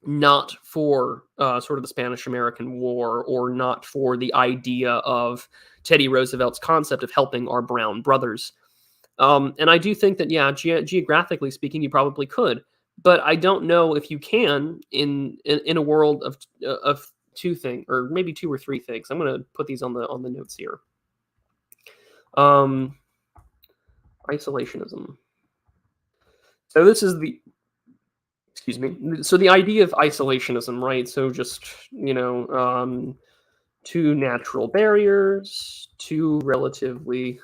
not for sort of the Spanish-American War, or not for the idea of Teddy Roosevelt's concept of helping our brown brothers. And I do think that, yeah, geographically speaking, you probably could, but I don't know if you can in a world of two things, or maybe two or three things. I'm going to put these on the notes here. Isolationism. So this is the, excuse me. So the idea of isolationism, right? So just, two natural barriers, two relatively,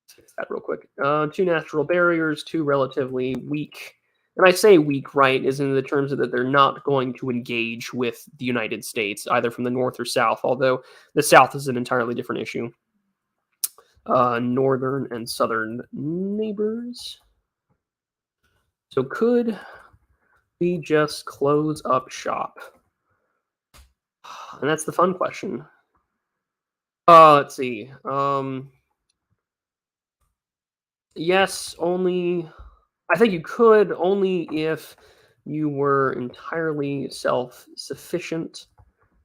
fix that real quick. Two natural barriers, two relatively weak. And I say weak, right, is in the terms of that they're not going to engage with the United States, either from the north or south, although the south is an entirely different issue. Northern and southern neighbors. So could we just close up shop? And that's the fun question. Let's see. Yes, only. I think you could, only if you were entirely self-sufficient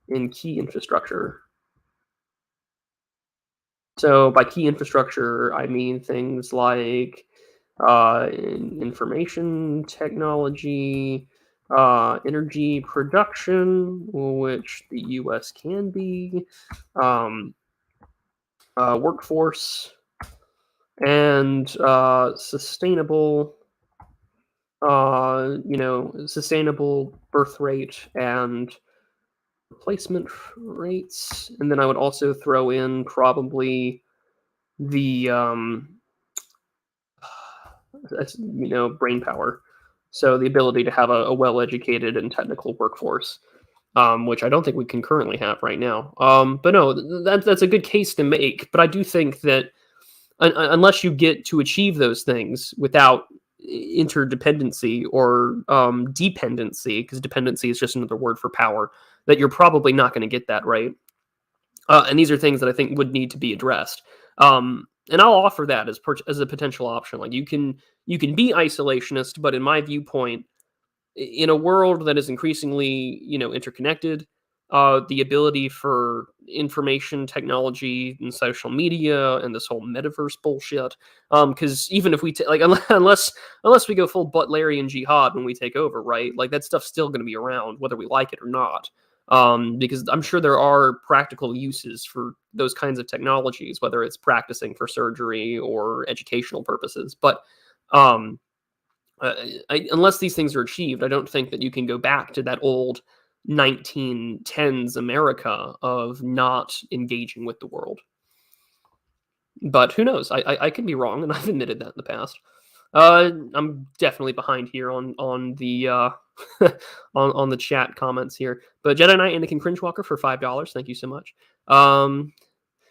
in key infrastructure. So by key infrastructure, I mean things like information technology, energy production, which the U.S. can be, workforce, and sustainable, sustainable birth rate and replacement rates. And then I would also throw in probably the brain power. So the ability to have a well-educated and technical workforce, which I don't think we can currently have right now. But no, that's a good case to make. But I do think that unless you get to achieve those things without interdependency or dependency, because dependency is just another word for power, that you're probably not going to get that, right? And these are things that I think would need to be addressed. And I'll offer that as a potential option. Like you can be isolationist, but in my viewpoint, in a world that is increasingly interconnected, the ability for information technology and social media and this whole metaverse bullshit. Because even if we like, unless we go full Butlerian jihad when we take over, right? Like that stuff's still going to be around whether we like it or not. Because I'm sure there are practical uses for those kinds of technologies, whether it's practicing for surgery or educational purposes. But um, unless these things are achieved, I don't think that you can go back to that old 1910s America of not engaging with the world. But who knows? I could be wrong, and I've admitted that in the past. I'm definitely behind here on the on the chat comments here. But Jedi Knight Anakin Cringewalker for $5. Thank you so much.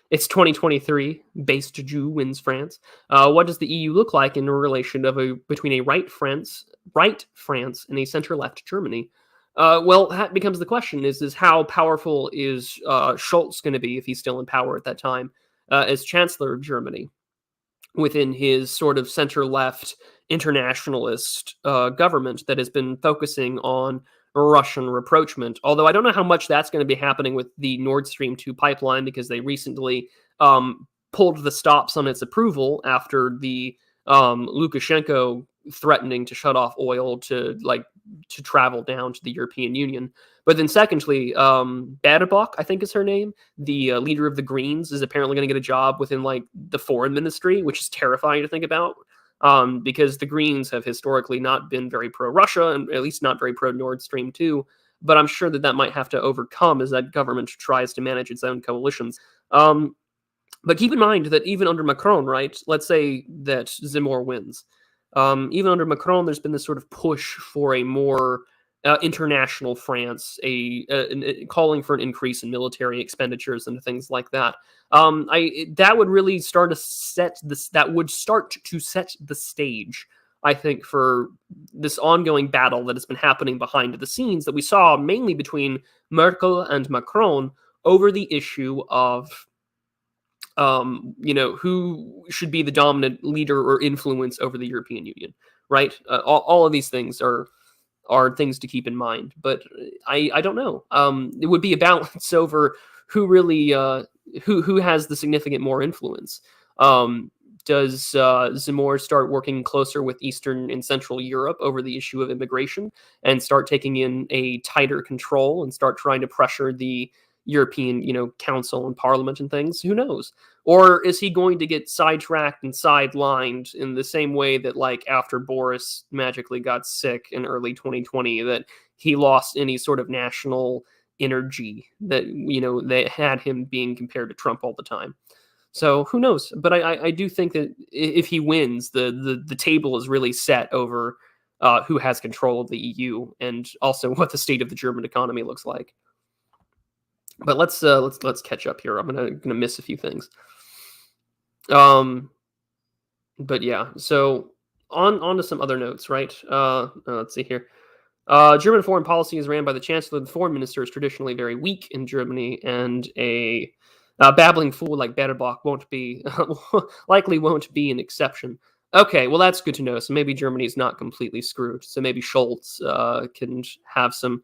It's 2023. Based Jew wins France. What does the EU look like in a relation between a right France and a center left Germany? Well, that becomes the question: is how powerful is Scholz going to be if he's still in power at that time as Chancellor of Germany within his sort of center left internationalist government that has been focusing on Russian rapprochement. Although I don't know how much that's going to be happening with the Nord Stream 2 pipeline because they recently pulled the stops on its approval after the Lukashenko threatening to shut off oil to travel down to the European Union. But then secondly, Baerbock, I think is her name, the leader of the Greens, is apparently going to get a job within like the foreign ministry, which is terrifying to think about. Because the Greens have historically not been very pro-Russia, and at least not very pro-Nord Stream 2. But I'm sure that might have to overcome as that government tries to manage its own coalitions. But keep in mind that even under Macron, right, let's say that Zemmour wins. Even under Macron, there's been this sort of push for a more international France, calling for an increase in military expenditures and things like that. That would really start to set the stage, I think, for this ongoing battle that has been happening behind the scenes that we saw mainly between Merkel and Macron over the issue of who should be the dominant leader or influence over the European Union, right? All of these things are things to keep in mind, but I don't know. It would be a balance over who really who has the significant more influence. Does Zemmour start working closer with Eastern and Central Europe over the issue of immigration and start taking in a tighter control and start trying to pressure the European, Council and Parliament and things? Who knows? Or is he going to get sidetracked and sidelined in the same way that, like, after Boris magically got sick in early 2020, that he lost any sort of national energy that, they had him being compared to Trump all the time? So who knows? But I do think that if he wins, the table is really set over who has control of the EU and also what the state of the German economy looks like. But let's catch up here. I'm gonna miss a few things. But yeah. So on to some other notes, right? Let's see here. German foreign policy is ran by the chancellor. The foreign minister is traditionally very weak in Germany, and a babbling fool like Baerbock likely won't be an exception. Okay, well that's good to know. So maybe Germany's not completely screwed. So maybe Scholz can have some.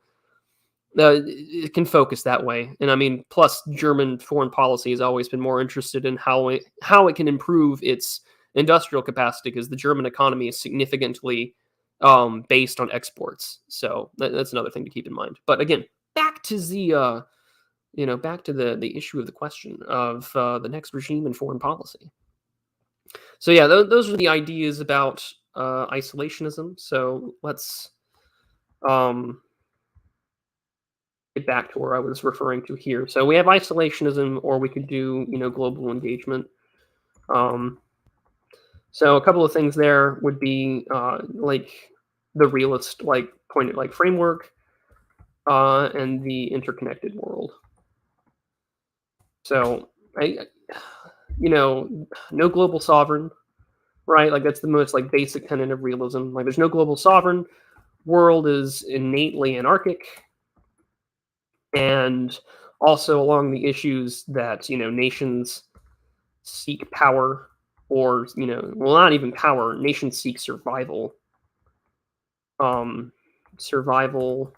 It can focus that way, and I mean, plus German foreign policy has always been more interested in how it can improve its industrial capacity, because the German economy is significantly based on exports. So that's another thing to keep in mind. But again, back to the issue of the question of the next regime in foreign policy. So yeah, those are the ideas about isolationism. So let's get back to where I was referring to here. So we have isolationism, or we could do, global engagement. So a couple of things there would be like the realist, framework, and the interconnected world. So no global sovereign, right? Like that's the most basic tenet of realism. Like there's no global sovereign. World is innately anarchic. And also along the issues that, nations seek power, or, not even power, nations seek survival. Survival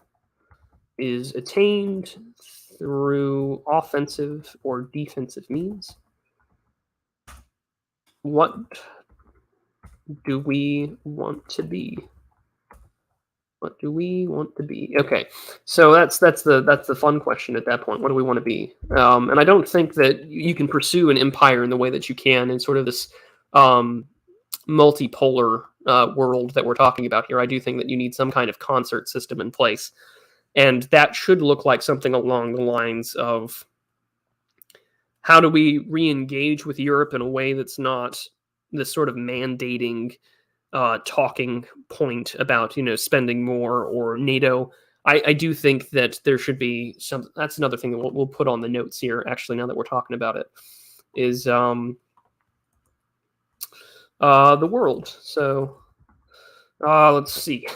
is attained through offensive or defensive means. What do we want to be? What do we want to be? Okay, so that's the fun question at that point. What do we want to be? And I don't think that you can pursue an empire in the way that you can in sort of this multipolar world that we're talking about here. I do think that you need some kind of concert system in place, and that should look like something along the lines of how do we re-engage with Europe in a way that's not this sort of mandating talking point about spending more or NATO. I do think that there should be some. That's another thing that we'll put on the notes here. Actually, now that we're talking about it, is the world. So let's see,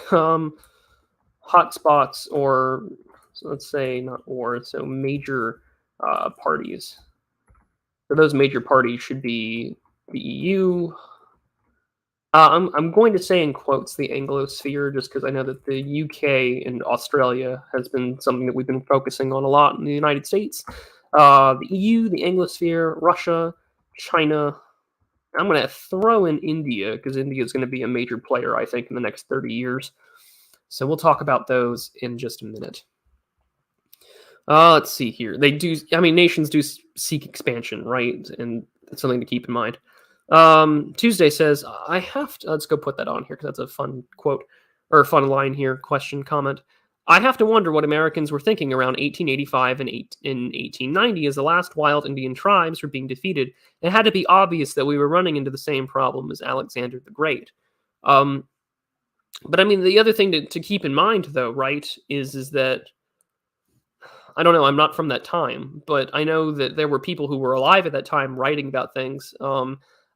hotspots or so let's say not or so major parties. So those major parties should be the EU. I'm going to say in quotes the Anglosphere, just because I know that the UK and Australia has been something that we've been focusing on a lot in the United States. The EU, the Anglosphere, Russia, China. I'm going to throw in India, because India is going to be a major player, I think, in the next 30 years. So we'll talk about those in just a minute. Let's see here. Nations do seek expansion, right? And that's something to keep in mind. Tuesday says, let's go put that on here because that's a fun quote or a fun line here. Question, comment. I have to wonder what Americans were thinking around 1885 and in 1890 as the last wild Indian tribes were being defeated. It had to be obvious that we were running into the same problem as Alexander the Great. But I mean, the other thing to keep in mind, though, right, is that I don't know. I'm not from that time, but I know that there were people who were alive at that time writing about things.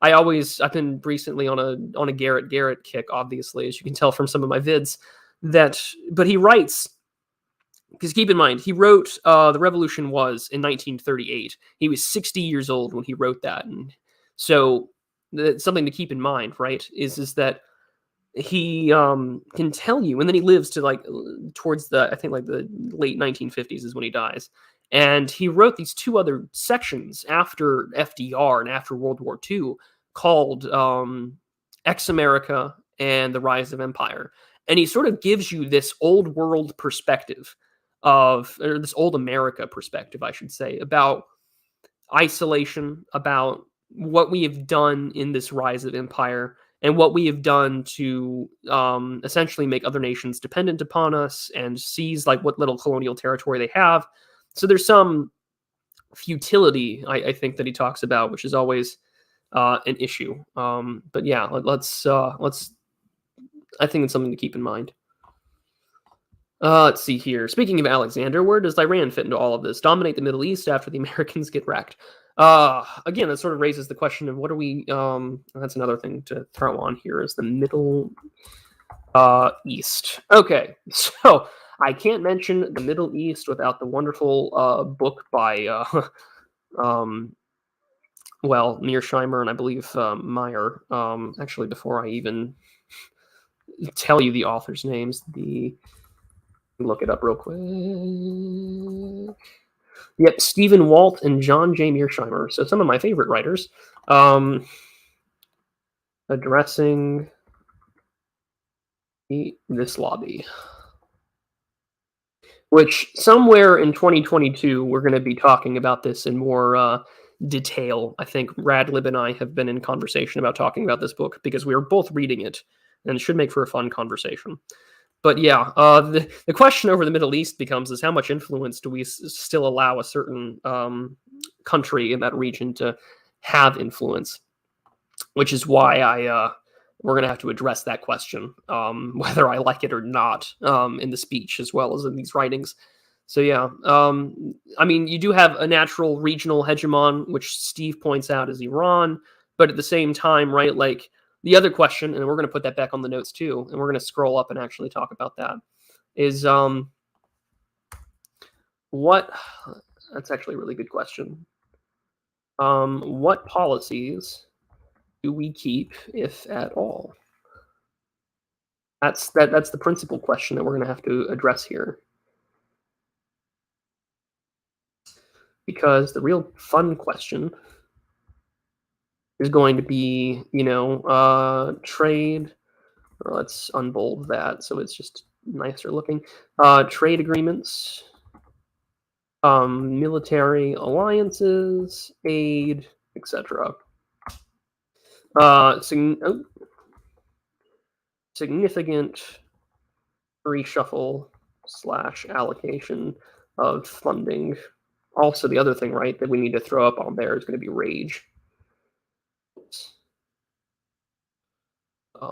I've been recently on a Garrett kick, obviously, as you can tell from some of my vids. But he writes, because keep in mind, he wrote The Revolution was in 1938. He was 60 years old when he wrote that, and so that's something to keep in mind, right? Is that he can tell you, and then he lives to towards I think the late 1950s is when he dies. And he wrote these two other sections after FDR and after World War II called Ex-America and the Rise of Empire. And he sort of gives you this old world perspective or this old America perspective, I should say, about isolation, about what we have done in this rise of empire, and what we have done to essentially make other nations dependent upon us and seize what little colonial territory they have. So there's some futility, I think, that he talks about, which is always an issue. But yeah, let's. I think it's something to keep in mind. Let's see here. Speaking of Alexander, where does Iran fit into all of this? Dominate the Middle East after the Americans get wrecked? Again, that sort of raises the question of what are we, that's another thing to throw on here is the Middle East. Okay, so I can't mention the Middle East without the wonderful book by, Mearsheimer and I believe Meyer. Actually, before I even tell you the authors' names, look it up real quick. Yep, Stephen Walt and John J. Mearsheimer. So some of my favorite writers. Addressing this lobby. Which somewhere in 2022, we're going to be talking about this in more detail. I think Radlib and I have been in conversation about talking about this book because we are both reading it, and it should make for a fun conversation. But yeah, the question over the Middle East becomes is how much influence do we still allow a certain country in that region to have influence? Which is why we're going to have to address that question, whether I like it or not, in the speech as well as in these writings. So yeah, I mean, you do have a natural regional hegemon, which Steve points out is Iran, but at the same time, right, the other question, and we're going to put that back on the notes too, and we're going to scroll up and actually talk about that, is that's actually a really good question. What policies do we keep, if at all? That's the principal question that we're going to have to address here. because the real fun question is going to be, trade. Or let's unbold that so it's just nicer looking. Trade agreements, military alliances, aid, etc. Significant reshuffle / allocation of funding. Also, the other thing, right, that we need to throw up on there is going to be rage.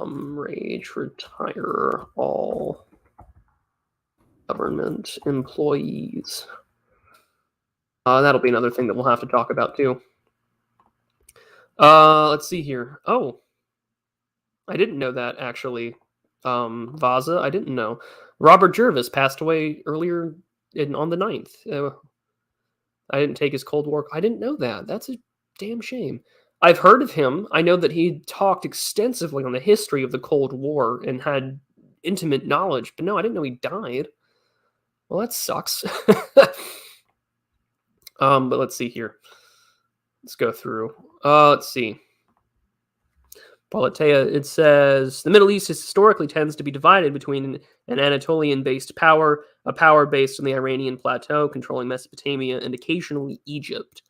Rage, retire all government employees. That'll be another thing that we'll have to talk about too. Let's see here. Oh, I didn't know that actually. Vaza, I didn't know. Robert Jervis passed away earlier on the 9th. I didn't take his Cold War. I didn't know that. That's a damn shame. I've heard of him. I know that he talked extensively on the history of the Cold War and had intimate knowledge, but no, I didn't know he died. Well, that sucks. But let's see here. Let's go through. Let's see. Politeia, it says, the Middle East historically tends to be divided between an Anatolian-based power, a power based on the Iranian plateau, controlling Mesopotamia, and occasionally Egypt.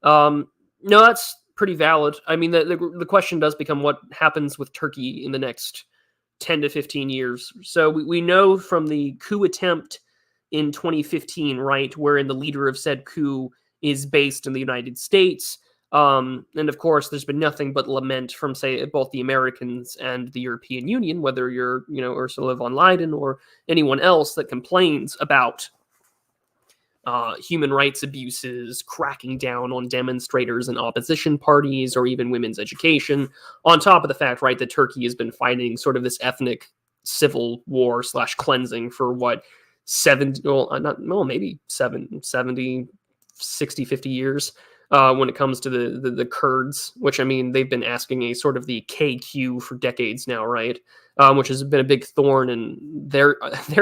No, that's pretty valid. I mean, the question does become what happens with Turkey in the next 10 to 15 years. So we know from the coup attempt in 2015, right, wherein the leader of said coup is based in the United States. And of course, there's been nothing but lament from, say, both the Americans and the European Union, whether you're, Ursula von Leyen or anyone else that complains about human rights abuses, cracking down on demonstrators and opposition parties, or even women's education, on top of the fact, right, that Turkey has been fighting sort of this ethnic civil war / cleansing for what, 70, maybe 70, 60, 50 years. When it comes to the Kurds, which, I mean, they've been asking a sort of the KQ for decades now, right? Which has been a big thorn in their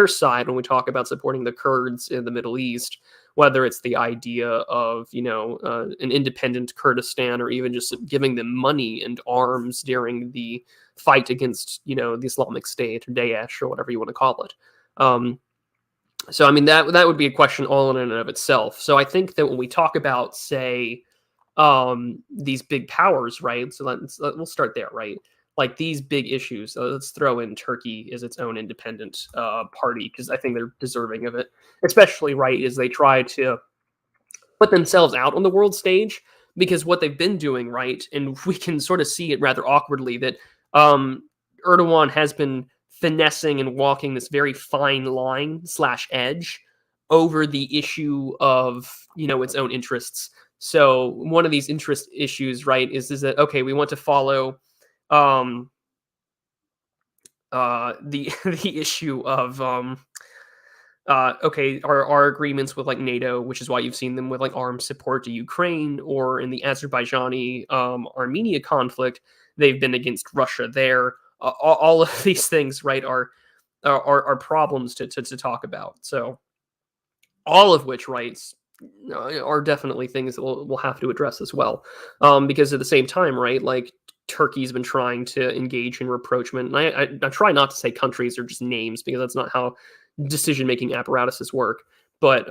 side when we talk about supporting the Kurds in the Middle East, whether it's the idea of, an independent Kurdistan or even just giving them money and arms during the fight against, the Islamic State or Daesh or whatever you want to call it. So, I mean, that would be a question all in and of itself. So I think that when we talk about, say, these big powers, right? So we'll start there, right? Like these big issues. Let's throw in Turkey as its own independent party, because I think they're deserving of it, especially, right, as they try to put themselves out on the world stage, because what they've been doing, right, and we can sort of see it rather awkwardly that Erdogan has been finessing and walking this very fine line / edge over the issue of, its own interests. So one of these interest issues, right, is that, okay, we want to follow the the issue of okay, our agreements with like NATO, which is why you've seen them with like arms support to Ukraine, or in the Azerbaijani Armenia conflict, they've been against Russia there. All of these things, right, are problems to talk about. So all of which, right, are definitely things that we'll have to address as well. Because at the same time, right, like Turkey's been trying to engage in rapprochement. And I try not to say countries or just names, because that's not how decision-making apparatuses work. But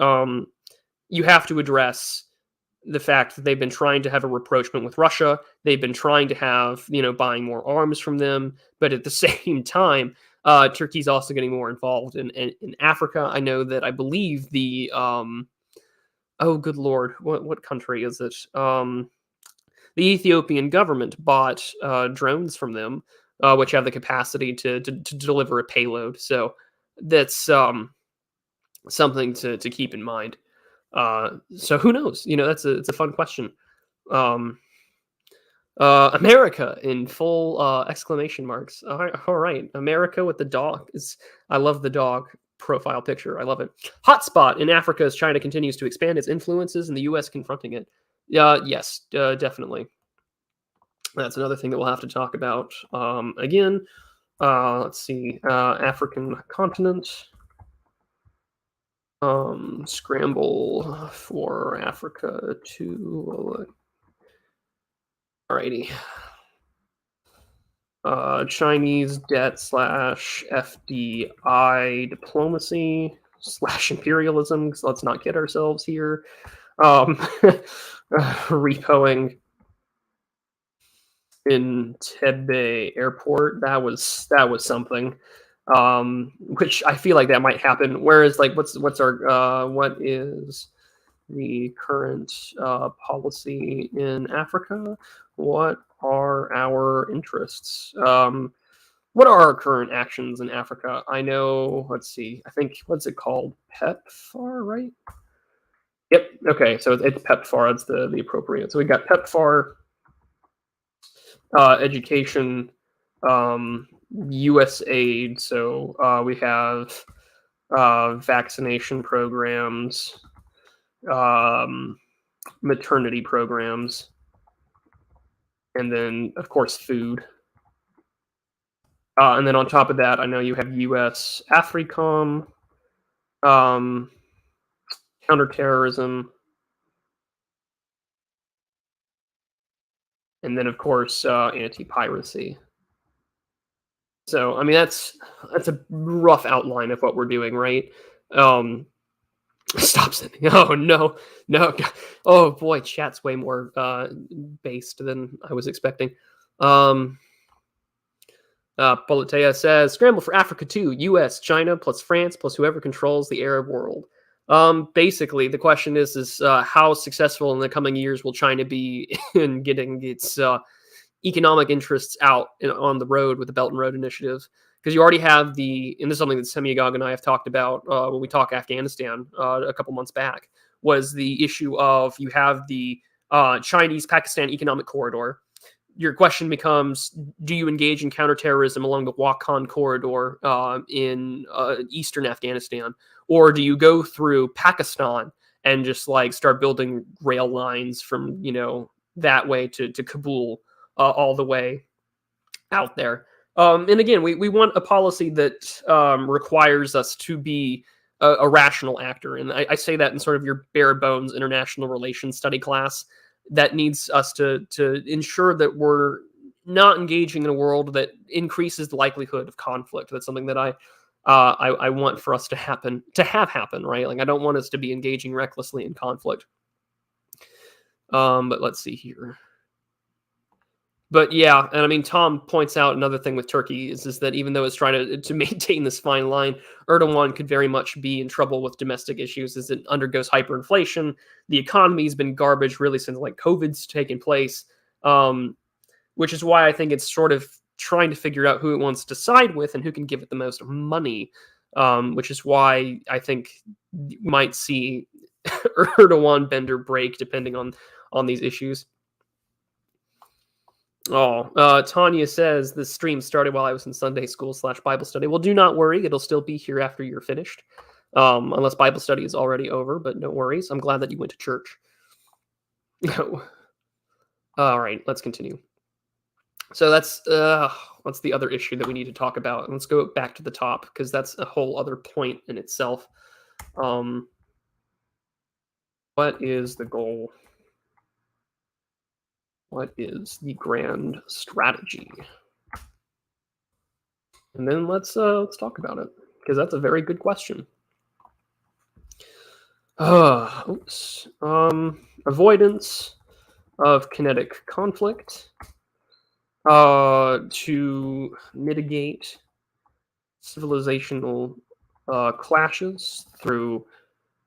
you have to address the fact that they've been trying to have a rapprochement with Russia. They've been trying to have, buying more arms from them. But at the same time, Turkey's also getting more involved in Africa. I know that I believe the oh, good Lord, what country is it? The Ethiopian government bought drones from them, which have the capacity to deliver a payload. So that's something to keep in mind. So who knows? It's a fun question. America in full exclamation marks. All right, America with the dog. I love the dog profile picture. I love it. Hotspot in Africa as China continues to expand its influences and the U.S. confronting it. Yes, definitely. That's another thing that we'll have to talk about. Again, let's see. African continent. Scramble for Africa to. Alrighty. Chinese debt / FDI diplomacy / imperialism. Because let's not kid ourselves here. Repoing in Tebe Airport. That was something. Which I feel like that might happen. Whereas, like, what is the current policy in Africa? What are our interests? What are our current actions in Africa? I know. Let's see. I think what's it called? PEPFAR, right? Yep. Okay. So it's PEPFAR. That's the appropriate. So we got PEPFAR, education, U.S. aid. So we have vaccination programs, maternity programs, and then of course food. And then on top of that, I know you have U.S. AFRICOM, counterterrorism, and then of course anti-piracy. So I mean that's a rough outline of what we're doing, right? Stop sending. Oh no, no. Oh boy, chat's way more based than I was expecting. Politea says, scramble for Africa too. U.S., China, plus France, plus whoever controls the Arab world. Basically, the question is how successful in the coming years will China be in getting its economic interests out on the road with the Belt and Road Initiative? Because you already have and this is something that Semyagog and I have talked about when we talk Afghanistan a couple months back, was the issue of you have the Chinese-Pakistan economic corridor. Your question becomes, do you engage in counterterrorism along the Wakhan corridor in eastern Afghanistan? Or do you go through Pakistan and just like start building rail lines from, that way to Kabul all the way out there? And again, we want a policy that requires us to be a rational actor. And I say that in sort of your bare bones international relations study class. That needs us to ensure that we're not engaging in a world that increases the likelihood of conflict. That's something that I want for us to have happen, right? Like I don't want us to be engaging recklessly in conflict. But let's see here. But yeah, and I mean, Tom points out another thing with Turkey is that even though it's trying to maintain this fine line, Erdogan could very much be in trouble with domestic issues as it undergoes hyperinflation. The economy's been garbage really since like COVID's taken place, which is why I think it's sort of trying to figure out who it wants to side with and who can give it the most money, which is why I think you might see Erdogan bend or break depending on these issues. Tanya says the stream started while I was in Sunday school / Bible study. Well, do not worry. It'll still be here after you're finished. Unless Bible study is already over, but no worries. I'm glad that you went to church. All right, let's continue. So that's the other issue that we need to talk about. And let's go back to the top because that's a whole other point in itself. What is the goal? What is the grand strategy? And then let's talk about it because that's a very good question. Avoidance of kinetic conflict to mitigate civilizational clashes through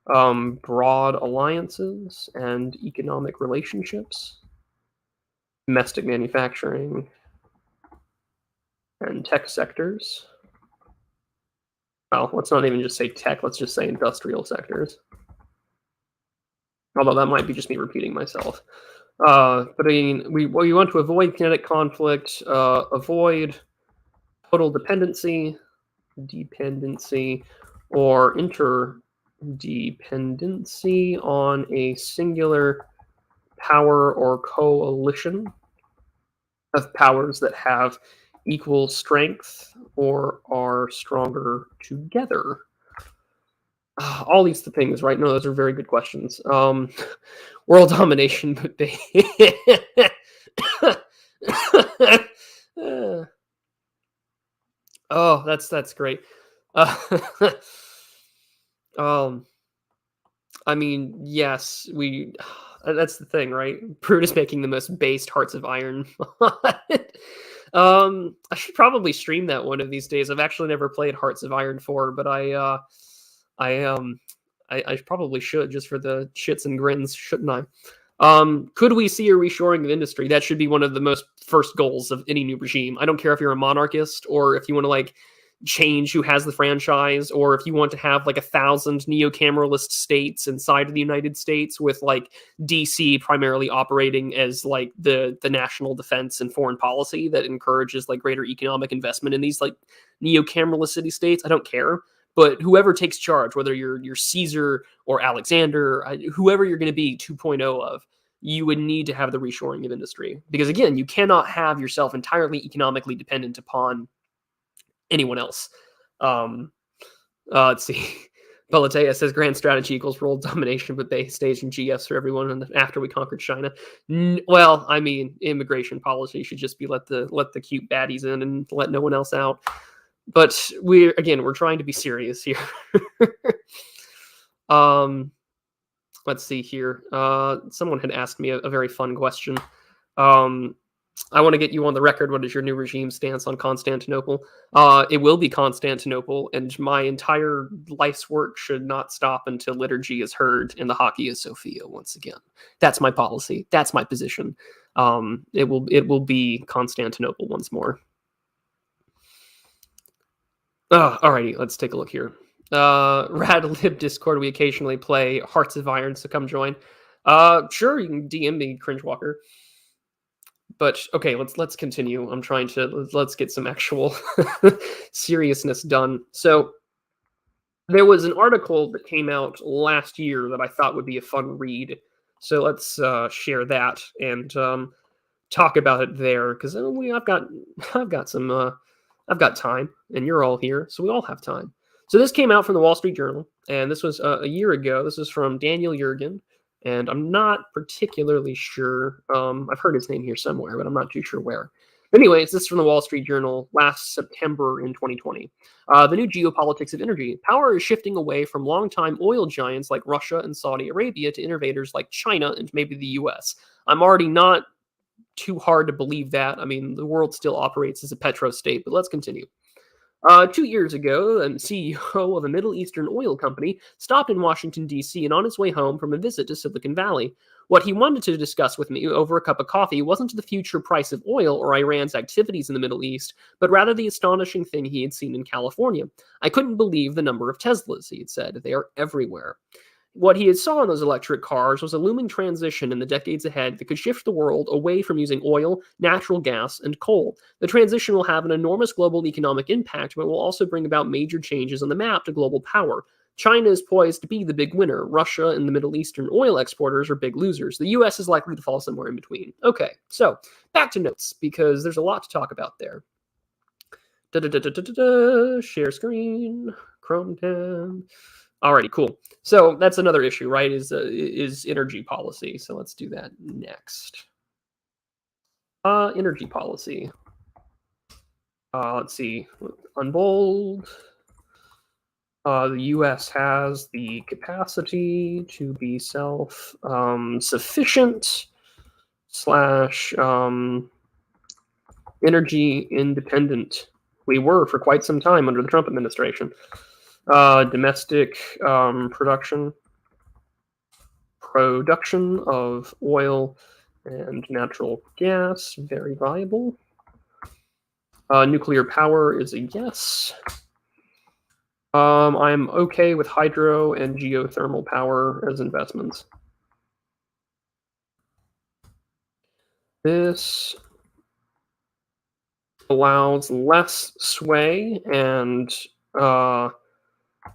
broad alliances and economic relationships, domestic manufacturing, and tech sectors. Well, let's not even just say tech, let's just say industrial sectors. Although that might be just me repeating myself. But I mean, we want to avoid kinetic conflict, avoid total dependency, or interdependency on a singular power or coalition of powers that have equal strength or are stronger together. All these things, right? No, those are very good questions. World domination, but they. Oh, that's great. Uh, um, I mean, yes, we. That's the thing, right? Prude is making the most based Hearts of Iron. I should probably stream that one of these days. I've actually never played Hearts of Iron 4, but I I probably should just for the shits and grins, shouldn't I? Could we see a reshoring of industry? That should be one of the most first goals of any new regime. I don't care if you're a monarchist or if you want to like change who has the franchise, or if you want to have like 1,000 neo-cameralist states inside of the United States with like DC primarily operating as like the national defense and foreign policy that encourages like greater economic investment in these like neo-cameralist city states. I don't care. But whoever takes charge, whether you're Caesar or Alexander, whoever you're going to be 2.0 of, you would need to have the reshoring of industry. Because again, you cannot have yourself entirely economically dependent upon anyone else. Let's see. Balatea says grand strategy equals world domination, but base stage and GS for everyone. And after we conquered China, well, I mean, immigration policy should just be let the cute baddies in and let no one else out. But we're trying to be serious here. Let's see here. Someone had asked me a very fun question. I want to get you on the record. What is your new regime stance on Constantinople? It will be Constantinople, and my entire life's work should not stop until liturgy is heard and the Hagia Sophia once again. That's my policy. That's my position. It will be Constantinople once more. Alrighty, let's take a look here. Radlib Discord, we occasionally play Hearts of Iron, so come join. Sure, you can DM me, Cringewalker. But okay, let's continue. I'm trying to let's get some actual seriousness done. So there was an article that came out last year that I thought would be a fun read. So let's share that and talk about it there, because I've got time, and you're all here, so we all have time. So this came out from the Wall Street Journal, and this was a year ago. This is from Daniel Yergin, and I'm not particularly sure. I've heard his name here somewhere, but I'm not too sure where. Anyways, this is from the Wall Street Journal last September in 2020. The new geopolitics of energy. Power is shifting away from longtime oil giants like Russia and Saudi Arabia to innovators like China and maybe the US. I'm already not too hard to believe that. I mean, the world still operates as a petrostate, but let's continue. 2 years ago, the CEO of a Middle Eastern oil company stopped in Washington, D.C., and on his way home from a visit to Silicon Valley. What he wanted to discuss with me over a cup of coffee wasn't the future price of oil or Iran's activities in the Middle East, but rather the astonishing thing he had seen in California. I couldn't believe the number of Teslas, he had said. They are everywhere. What he had saw in those electric cars was a looming transition in the decades ahead that could shift the world away from using oil, natural gas, and coal. The transition will have an enormous global economic impact, but will also bring about major changes on the map to global power. China is poised to be the big winner. Russia and the Middle Eastern oil exporters are big losers. The US is likely to fall somewhere in between. Okay, so back to notes, because there's a lot to talk about there. Share screen, Chrome tab. Alrighty, cool. So that's another issue, right? Is energy policy. So let's do that next. Energy policy. Let's see. Unbold. The U.S. has the capacity to be self-sufficient / energy independent. We were for quite some time under the Trump administration. Domestic production of oil and natural gas, very viable. Nuclear power is a yes. I'm okay with hydro and geothermal power as investments. This allows less sway and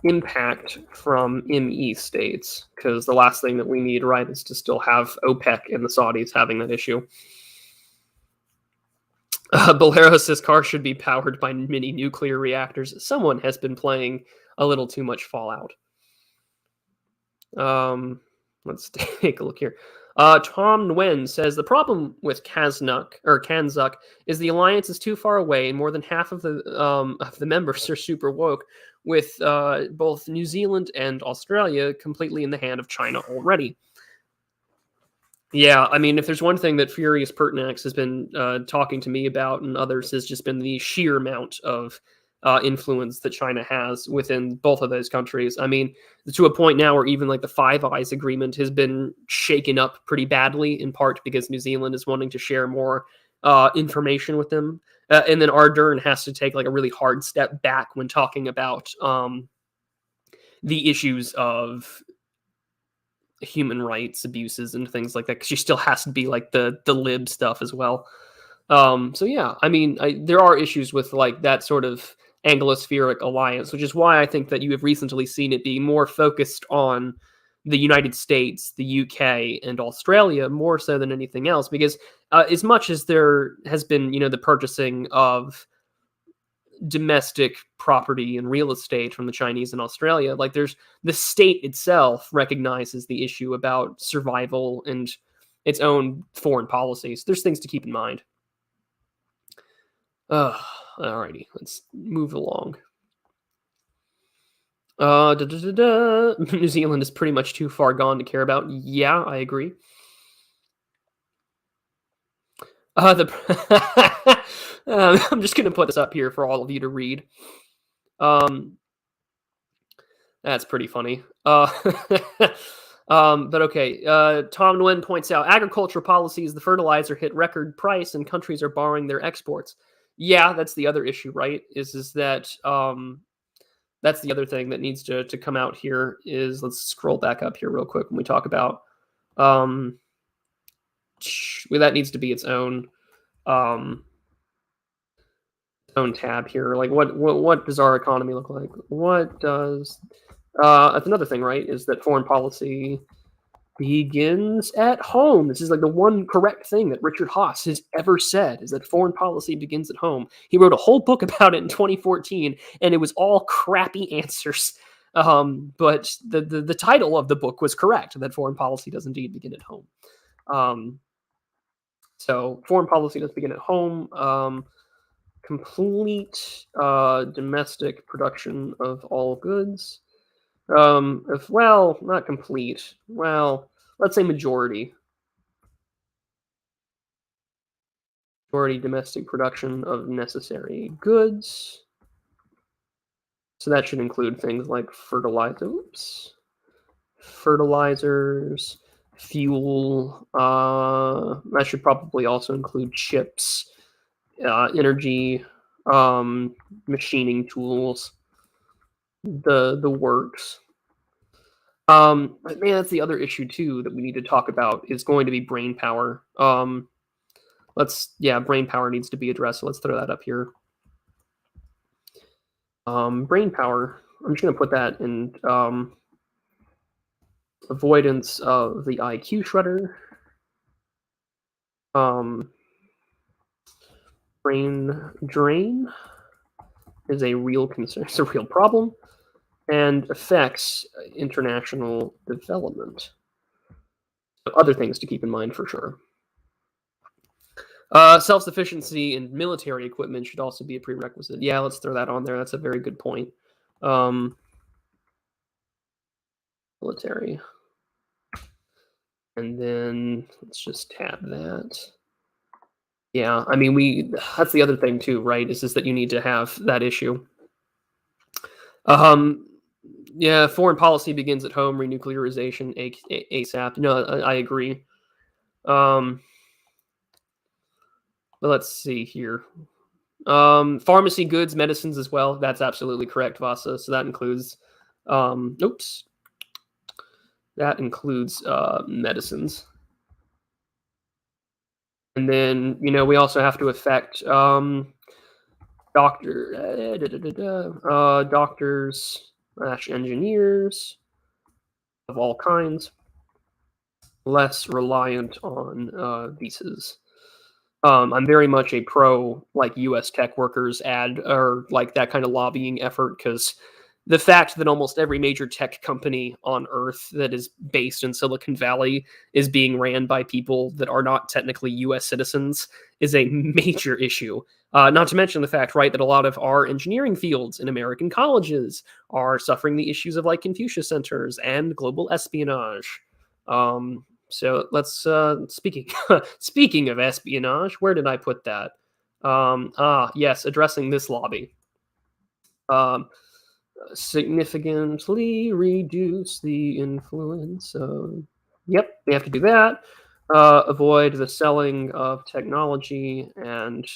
impact from ME states, because the last thing that we need, right, is to still have OPEC and the Saudis having that issue. Bolero says cars should be powered by mini nuclear reactors. Someone has been playing a little too much Fallout. Let's take a look here. Tom Nguyen says the problem with Kanzuk is the alliance is too far away, and more than half of the members are super woke, with both New Zealand and Australia completely in the hand of China already. Yeah, I mean, if there's one thing that Furious Pertinax has been talking to me about, and others, has just been the sheer amount of influence that China has within both of those countries. I mean, to a point now where even like the Five Eyes agreement has been shaken up pretty badly, in part because New Zealand is wanting to share more information with them. And then Ardern has to take like a really hard step back when talking about the issues of human rights abuses and things like that, because she still has to be like the lib stuff as well. So yeah, I mean, there are issues with like that sort of Anglospheric alliance, which is why I think that you have recently seen it be more focused on the United States, the UK, and Australia more so than anything else. Because as much as there has been, the purchasing of domestic property and real estate from the Chinese and Australia, like there's the state itself recognizes the issue about survival and its own foreign policies. There's things to keep in mind. Alrighty, let's move along. New Zealand is pretty much too far gone to care about. Yeah, I agree. I'm just going to put this up here for all of you to read. That's pretty funny. But okay. Tom Nguyen points out agriculture policies, the fertilizer hit record price and countries are borrowing their exports. Yeah, that's the other issue, right? Is that that's the other thing that needs to come out here is, let's scroll back up here real quick when we talk about that needs to be its own tab here. Like what does our economy look like? What does that's another thing, right? Is that foreign policy begins at home. This is like the one correct thing that Richard Haas has ever said, is that foreign policy begins at home. He wrote a whole book about it in 2014, and it was all crappy answers. But the title of the book was correct, that foreign policy does indeed begin at home. So foreign policy does begin at home. Complete domestic production of all goods. Well, not complete. Well, let's say majority domestic production of necessary goods. So that should include things like fertilizers, fuel. That should probably also include chips, energy, machining tools, the works. But man, that's the other issue too that we need to talk about, is going to be brain power. Brain power needs to be addressed. So let's throw that up here. Brain power. I'm just going to put that in avoidance of the IQ shredder. Brain drain is a real concern. It's a real problem, and affects international development. Other things to keep in mind for sure. Self-sufficiency in military equipment should also be a prerequisite. Yeah, let's throw that on there. That's a very good point. Military. And then let's just tab that. Yeah, I mean, that's the other thing too, right? Is just that you need to have that issue. Yeah, foreign policy begins at home, renuclearization ASAP. No, I agree. But let's see here. Pharmacy goods, medicines as well. That's absolutely correct, Vasa. So that includes, that includes medicines. And then, we also have to affect doctors / engineers of all kinds, less reliant on visas. I'm very much a pro, like, U.S. tech workers or like that kind of lobbying effort, because the fact that almost every major tech company on Earth that is based in Silicon Valley is being ran by people that are not technically U.S. citizens is a major issue. Not to mention the fact, right, that a lot of our engineering fields in American colleges are suffering the issues of like Confucius centers and global espionage. So let's speaking speaking of espionage, where did I put that? Yes, addressing this lobby. Um, Significantly reduce the influence of. Yep, we have to do that. Avoid the selling of technology and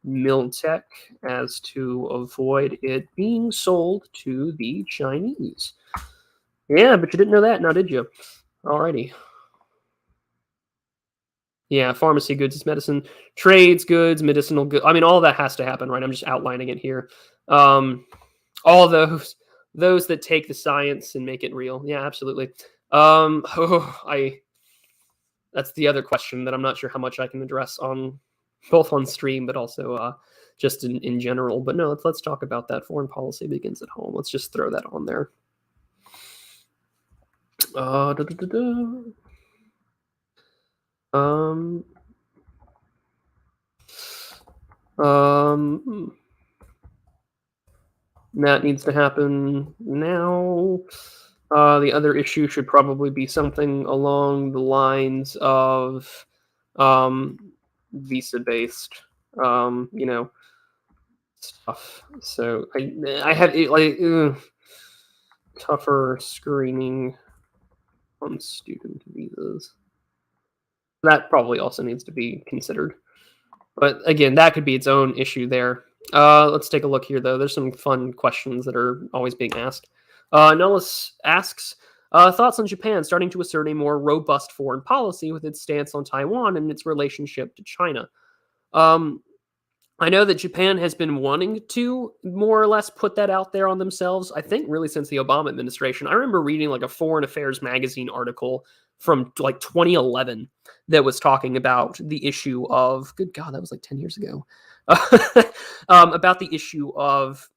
Miltech as to avoid it being sold to the Chinese. Yeah, but you didn't know that, now did you? Alrighty. Yeah, pharmacy goods is medicine, trades goods, medicinal goods. I mean, all that has to happen, right? I'm just outlining it here. Um, all those that take the science and make it real. Yeah, absolutely. I that's the other question that I'm not sure how much I can address on both on stream, but also just in general. But no, let's talk about that. Foreign policy begins at home. Let's just throw that on there. Da, da, da, da. Um, that needs to happen now. The other issue should probably be something along the lines of visa-based, stuff. So I have like tougher screening on student visas. That probably also needs to be considered. But again, that could be its own issue there. Let's take a look here, though. There's some fun questions that are always being asked. Nullis asks, thoughts on Japan starting to assert a more robust foreign policy with its stance on Taiwan and its relationship to China. I know that Japan has been wanting to more or less put that out there on themselves, I think really since the Obama administration. I remember reading like a Foreign Affairs magazine article from like 2011 that was talking about the issue of, good God, that was like 10 years ago, about the issue of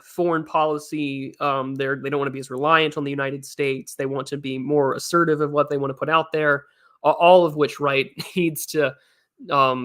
foreign policy. They don't want to be as reliant on the United States. They want to be more assertive of what they want to put out there, all of which, right, needs to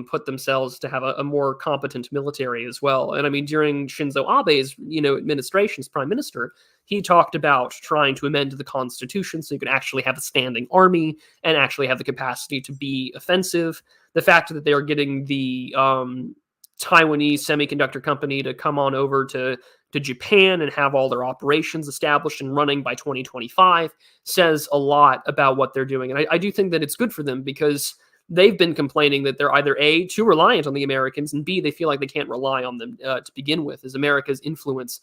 put themselves to have a more competent military as well. And I mean, during Shinzo Abe's, administration as prime minister, he talked about trying to amend the constitution so you could actually have a standing army and actually have the capacity to be offensive. The fact that they are getting the Taiwanese semiconductor company to come on over to Japan and have all their operations established and running by 2025 says a lot about what they're doing. And I do think that it's good for them because they've been complaining that they're either A, too reliant on the Americans, and B, they feel like they can't rely on them to begin with, as America's influence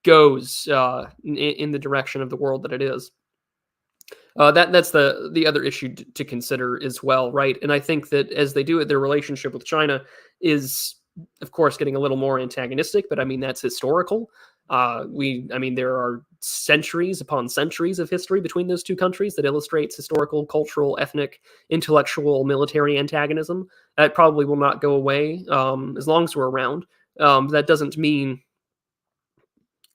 goes in the direction of the world that it is. That's the other issue to consider as well, right? And I think that as they do it, their relationship with China is, of course, getting a little more antagonistic, but I mean, that's historical. There are centuries upon centuries of history between those two countries that illustrates historical, cultural, ethnic, intellectual, military antagonism. That probably will not go away as long as we're around. That doesn't mean,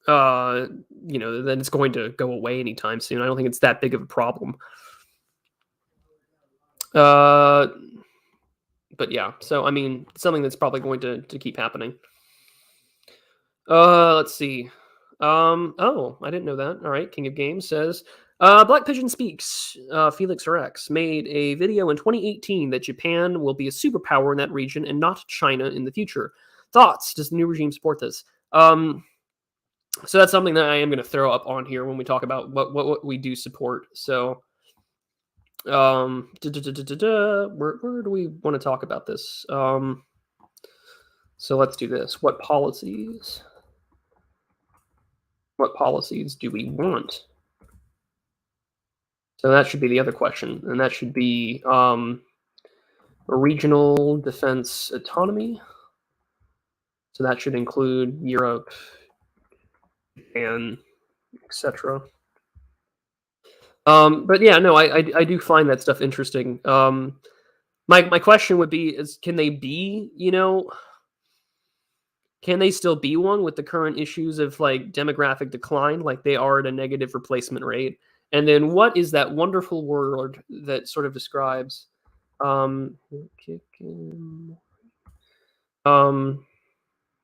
that it's going to go away anytime soon. I don't think it's that big of a problem. But yeah, so I mean, something that's probably going to keep happening. Let's see. Oh, I didn't know that. All right, King of Games says, Black Pigeon Speaks, Felix Rex, made a video in 2018 that Japan will be a superpower in that region and not China in the future. Thoughts? Does the new regime support this? So that's something that I am going to throw up on here when we talk about what we do support. So, where do we want to talk about this? So let's do this. What policies do we want? So that should be the other question, and that should be regional defense autonomy. So that should include Europe and etc. But yeah, no, I do find that stuff interesting. My question would be: can they be, Can they still be one with the current issues of like demographic decline, like they are at a negative replacement rate? And then what is that wonderful word that sort of describes um um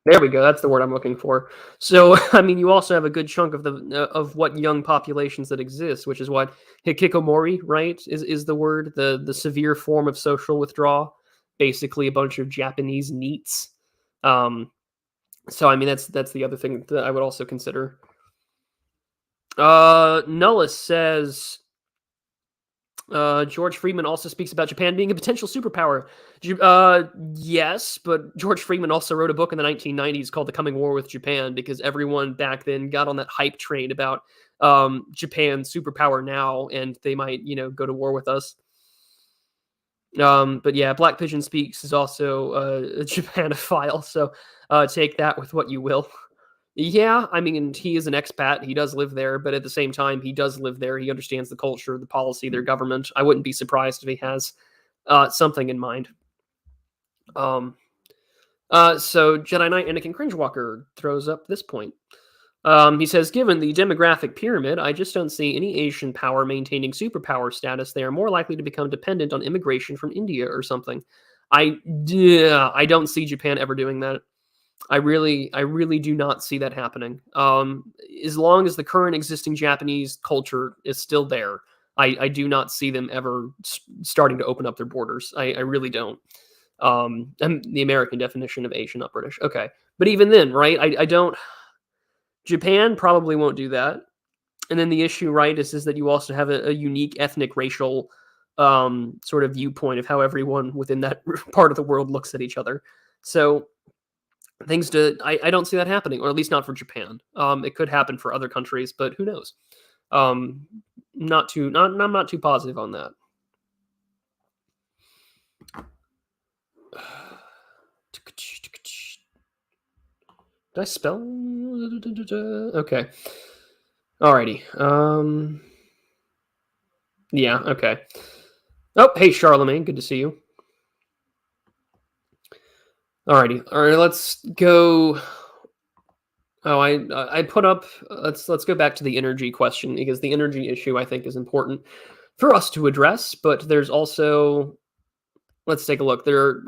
there we go. That's the word I'm looking for. So, I mean, you also have a good chunk of the of what young populations that exist, which is what hikikomori, right? Is the word the severe form of social withdrawal? Basically, a bunch of Japanese neets. Um, so, I mean, that's the other thing that I would also consider. Nullis says George Friedman also speaks about Japan being a potential superpower. Yes, but George Friedman also wrote a book in the 1990s called The Coming War with Japan because everyone back then got on that hype train about Japan superpower now and they might, go to war with us. But yeah, Black Pigeon Speaks is also a Japanophile, so take that with what you will. Yeah, I mean, he is an expat. He does live there, but at the same time, he does live there. He understands the culture, the policy, their government. I wouldn't be surprised if he has something in mind. So Jedi Knight Anakin Cringewalker throws up this point. He says, given the demographic pyramid, I just don't see any Asian power maintaining superpower status. They are more likely to become dependent on immigration from India or something. I don't see Japan ever doing that. I really do not see that happening. As long as the current existing Japanese culture is still there, I do not see them ever starting to open up their borders. I really don't. And the American definition of Asian, not British. Okay. But even then, right, I don't. Japan probably won't do that. And then the issue, right, is that you also have a unique ethnic, racial sort of viewpoint of how everyone within that part of the world looks at each other. So I don't see that happening, or at least not for Japan. It could happen for other countries, but who knows? I'm not too positive on that. Did I spell? Okay. Alrighty. Yeah, okay. Oh, hey, Charlemagne. Good to see you. Alrighty. All right, let's go. Oh, I put up. Let's go back to the energy question because the energy issue I think is important for us to address. But there's also, let's take a look. There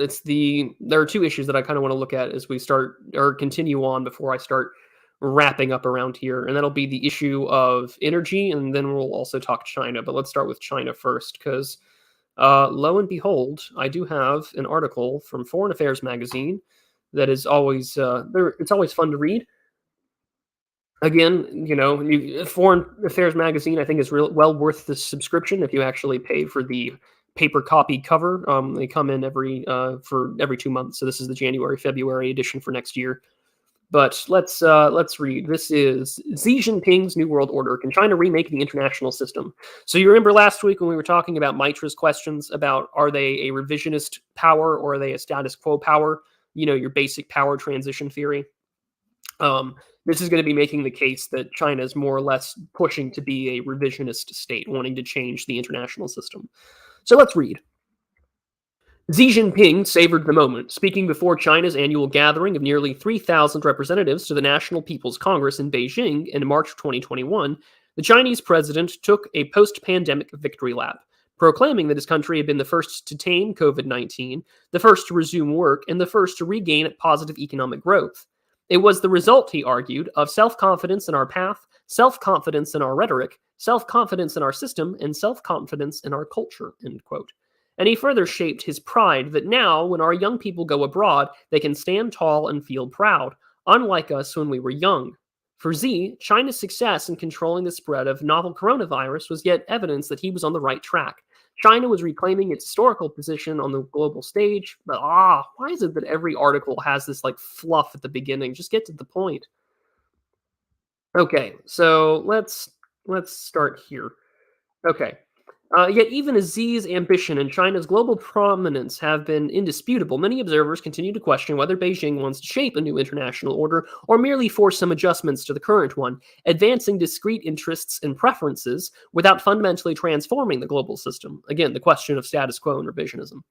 are two issues that I kind of want to look at as we start or continue on before I start wrapping up around here, and that'll be the issue of energy, and then we'll also talk China. But let's start with China first because lo and behold, I do have an article from Foreign Affairs magazine that is always it's always fun to read. Again, Foreign Affairs magazine I think is well worth the subscription if you actually pay for the paper copy cover. They come in for every 2 months, so this is the January-February edition for next year. But let's read. This is Xi Jinping's New World Order. Can China remake the international system? So you remember last week when we were talking about Mitra's questions about are they a revisionist power or are they a status quo power? Your basic power transition theory. This is going to be making the case that China is more or less pushing to be a revisionist state, wanting to change the international system. So let's read. Xi Jinping savored the moment, speaking before China's annual gathering of nearly 3,000 representatives to the National People's Congress in Beijing in March 2021. The Chinese president took a post-pandemic victory lap, proclaiming that his country had been the first to tame COVID-19, the first to resume work, and the first to regain positive economic growth. It was the result, he argued, of self-confidence in our path, self-confidence in our rhetoric, self-confidence in our system, and self-confidence in our culture, end quote. And he further shaped his pride that now, when our young people go abroad, they can stand tall and feel proud, unlike us when we were young. For Xi, China's success in controlling the spread of novel coronavirus was yet evidence that he was on the right track. China was reclaiming its historical position on the global stage, but why is it that every article has this like fluff at the beginning? Just get to the point. Okay, so let's start here. Okay. Yet even as Xi's ambition and China's global prominence have been indisputable, many observers continue to question whether Beijing wants to shape a new international order or merely force some adjustments to the current one, advancing discrete interests and preferences without fundamentally transforming the global system. Again, the question of status quo and revisionism.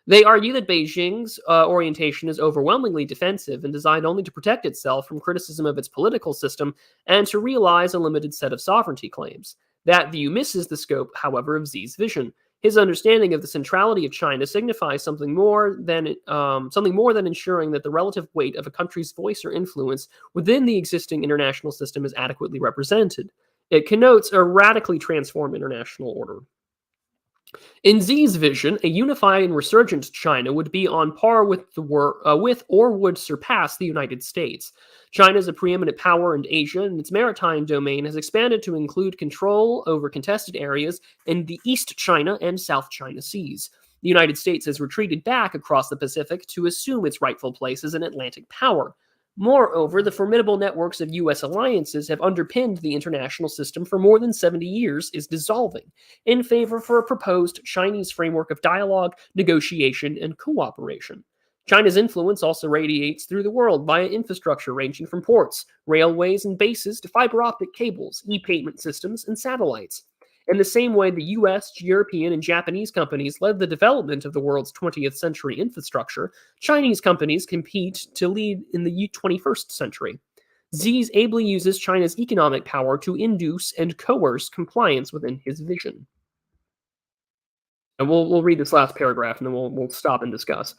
They argue that Beijing's orientation is overwhelmingly defensive and designed only to protect itself from criticism of its political system and to realize a limited set of sovereignty claims. That view misses the scope, however, of Xi's vision. His understanding of the centrality of China signifies something more than ensuring that the relative weight of a country's voice or influence within the existing international system is adequately represented. It connotes a radically transformed international order. In Xi's vision, a unified and resurgent China would be on par with or would surpass the United States. China is a preeminent power in Asia, and its maritime domain has expanded to include control over contested areas in the East China and South China Seas. The United States has retreated back across the Pacific to assume its rightful place as an Atlantic power. Moreover, the formidable networks of U.S. alliances have underpinned the international system for more than 70 years is dissolving in favor for a proposed Chinese framework of dialogue, negotiation, and cooperation. China's influence also radiates through the world via infrastructure ranging from ports, railways, and bases to fiber optic cables, e-payment systems, and satellites. In the same way the US, European, and Japanese companies led the development of the world's 20th century infrastructure, Chinese companies compete to lead in the 21st century. Xi ably uses China's economic power to induce and coerce compliance within his vision. And we'll read this last paragraph and then we'll stop and discuss.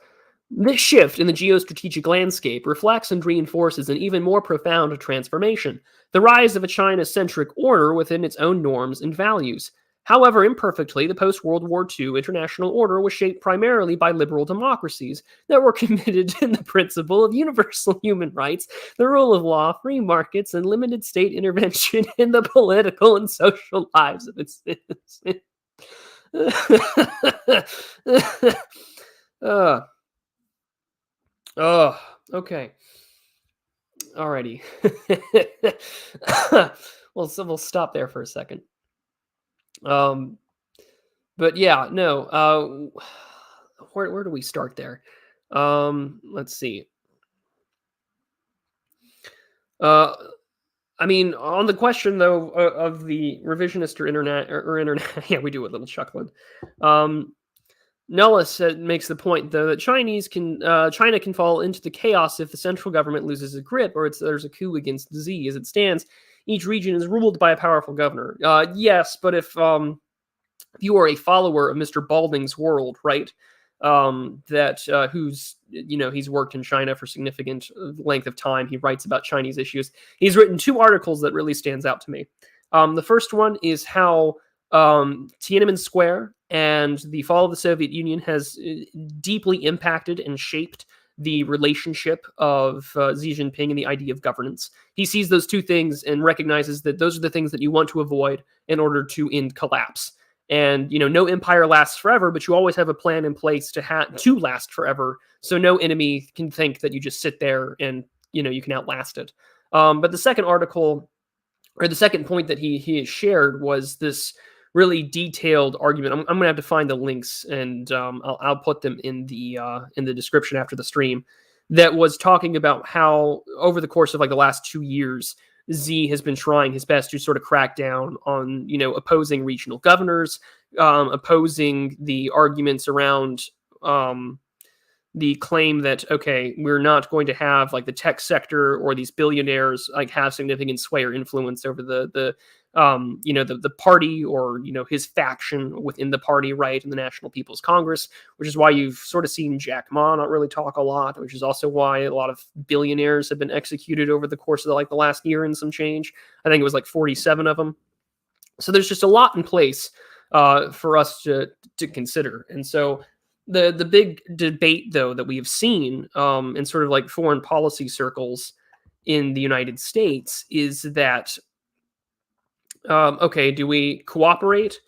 This shift in the geostrategic landscape reflects and reinforces an even more profound transformation, the rise of a China-centric order within its own norms and values. However imperfectly, the post-World War II international order was shaped primarily by liberal democracies that were committed to the principle of universal human rights, the rule of law, free markets, and limited state intervention in the political and social lives of its citizens. Oh, okay. Alrighty. Well, so we'll stop there for a second. But yeah, no. Where do we start there? Let's see. I mean, on the question though of the revisionist or internet, yeah, we do a little chuckling. Nellis makes the point, though, that China can fall into the chaos if the central government loses its grip or there's a coup against Xi. As it stands, each region is ruled by a powerful governor. Yes, but if you are a follower of Mr. Balding's world, right, who's, he's worked in China for significant length of time. He writes about Chinese issues. He's written 2 articles that really stands out to me. The first one is how Tiananmen Square and the fall of the Soviet Union has deeply impacted and shaped the relationship of Xi Jinping and the idea of governance. He sees those 2 things and recognizes that those are the things that you want to avoid in order to end collapse. And, no empire lasts forever, but you always have a plan in place to last forever. So no enemy can think that you just sit there and, you can outlast it. But the second article, or the second point that he has shared, was this really detailed argument. I'm going to have to find the links, and I'll put them in the description after the stream. That was talking about how over the course of the last 2 years, Xi has been trying his best to sort of crack down on opposing regional governors, opposing the arguments around the claim that, okay, we're not going to have the tech sector or these billionaires have significant sway or influence over the party or, his faction within the party, right, in the National People's Congress, which is why you've sort of seen Jack Ma not really talk a lot, which is also why a lot of billionaires have been executed over the course of the last year and some change. I think it was 47 of them. So there's just a lot in place for us to consider. And so the big debate, though, that we have seen in sort of foreign policy circles in the United States is that, okay, do we cooperate,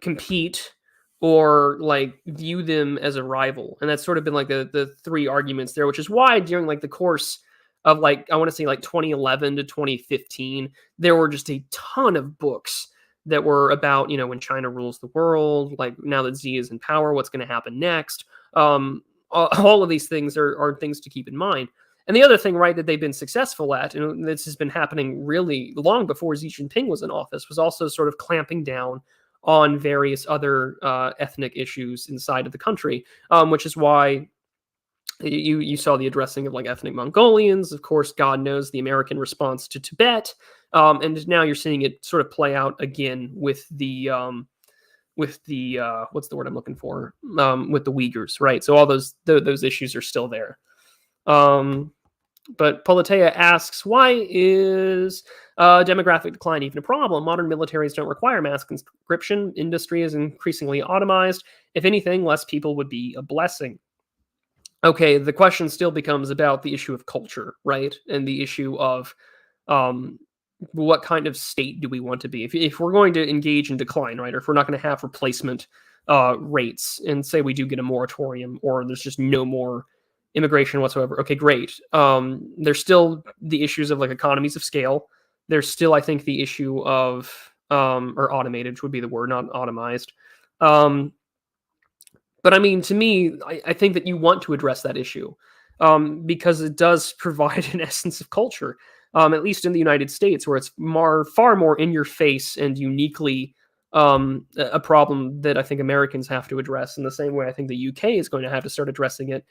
compete, or view them as a rival? And that's sort of been the 3 arguments there, which is why during the course of I want to say 2011 to 2015, there were just a ton of books that were about, when China rules the world, now that Xi is in power, what's going to happen next? All of these things are things to keep in mind. And the other thing, right, that they've been successful at, and this has been happening really long before Xi Jinping was in office, was also sort of clamping down on various other ethnic issues inside of the country, which is why you saw the addressing of like ethnic Mongolians, of course, God knows the American response to Tibet, and now you're seeing it sort of play out again with the what's the word I'm looking for, with the Uyghurs, right? So all those issues are still there. But Politea asks, why is demographic decline even a problem? Modern militaries don't require mass conscription. Industry is increasingly automized. If anything, less people would be a blessing. Okay, the question still becomes about the issue of culture, right? And the issue of what kind of state do we want to be? If we're going to engage in decline, right, or if we're not going to have replacement rates, and say we do get a moratorium, or there's just no more immigration whatsoever, okay, great. There's still the issues of like economies of scale. There's still, I think, the issue of or automated would be the word, not automized. But I mean, to me, I think that you want to address that issue because it does provide an essence of culture, at least in the United States, where it's far more in your face and uniquely a problem that I think Americans have to address in the same way I think the UK is going to have to start addressing it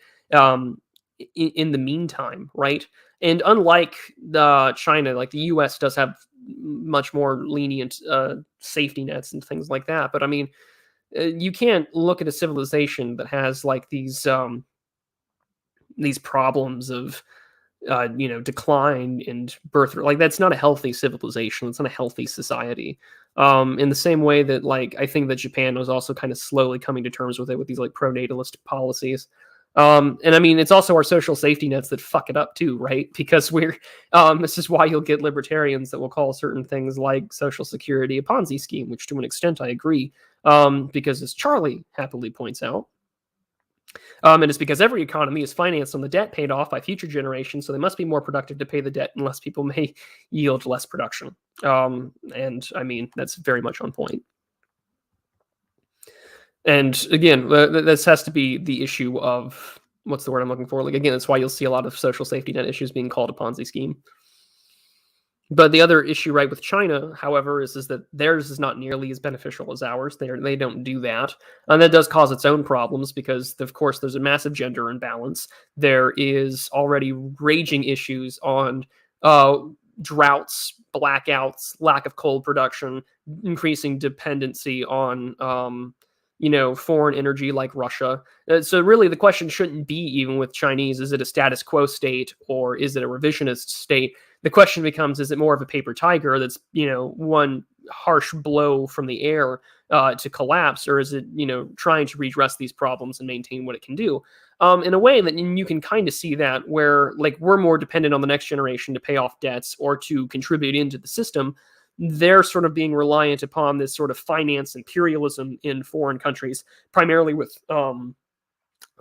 in the meantime, right? And unlike China, like the US does have much more lenient safety nets and things like that. But I mean, you can't look at a civilization that has like these problems of decline and birth. Like that's not a healthy civilization. It's not a healthy society. In the same way that like I think that Japan was also kind of slowly coming to terms with it with these like pro-natalist policies. And I mean, it's also our social safety nets that fuck it up too, right? Because this is why you'll get libertarians that will call certain things like Social Security a Ponzi scheme, which to an extent I agree. Because as Charlie happily points out, and it's because every economy is financed on the debt paid off by future generations, so they must be more productive to pay the debt, and less people may yield less production. And I mean, that's very much on point. And again, this has to be the issue of what's the word I'm looking for? Like, again, that's why you'll see a lot of social safety net issues being called a Ponzi scheme. But the other issue, right, with China, however, is that theirs is not nearly as beneficial as ours. They don't do that. And that does cause its own problems because, of course, there's a massive gender imbalance. There is already raging issues on droughts, blackouts, lack of coal production, increasing dependency on foreign energy like Russia. So really the question shouldn't be, even with Chinese, is it a status quo state or is it a revisionist state? The question becomes, is it more of a paper tiger that's, one harsh blow from the air to collapse, or is it, trying to redress these problems and maintain what it can do? In a way that you can kind of see that where like we're more dependent on the next generation to pay off debts or to contribute into the system. They're sort of being reliant upon this sort of finance imperialism in foreign countries, primarily with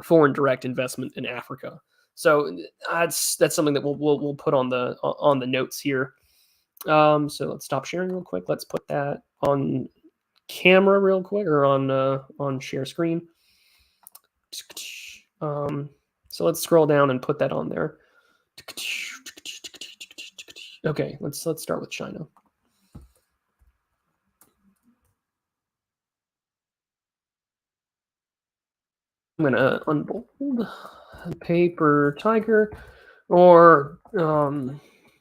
foreign direct investment in Africa. So that's something that we'll put on the notes here. So let's stop sharing real quick. Let's put that on camera real quick, or on share screen. So let's scroll down and put that on there. Okay, let's start with China. I'm gonna unbold paper tiger or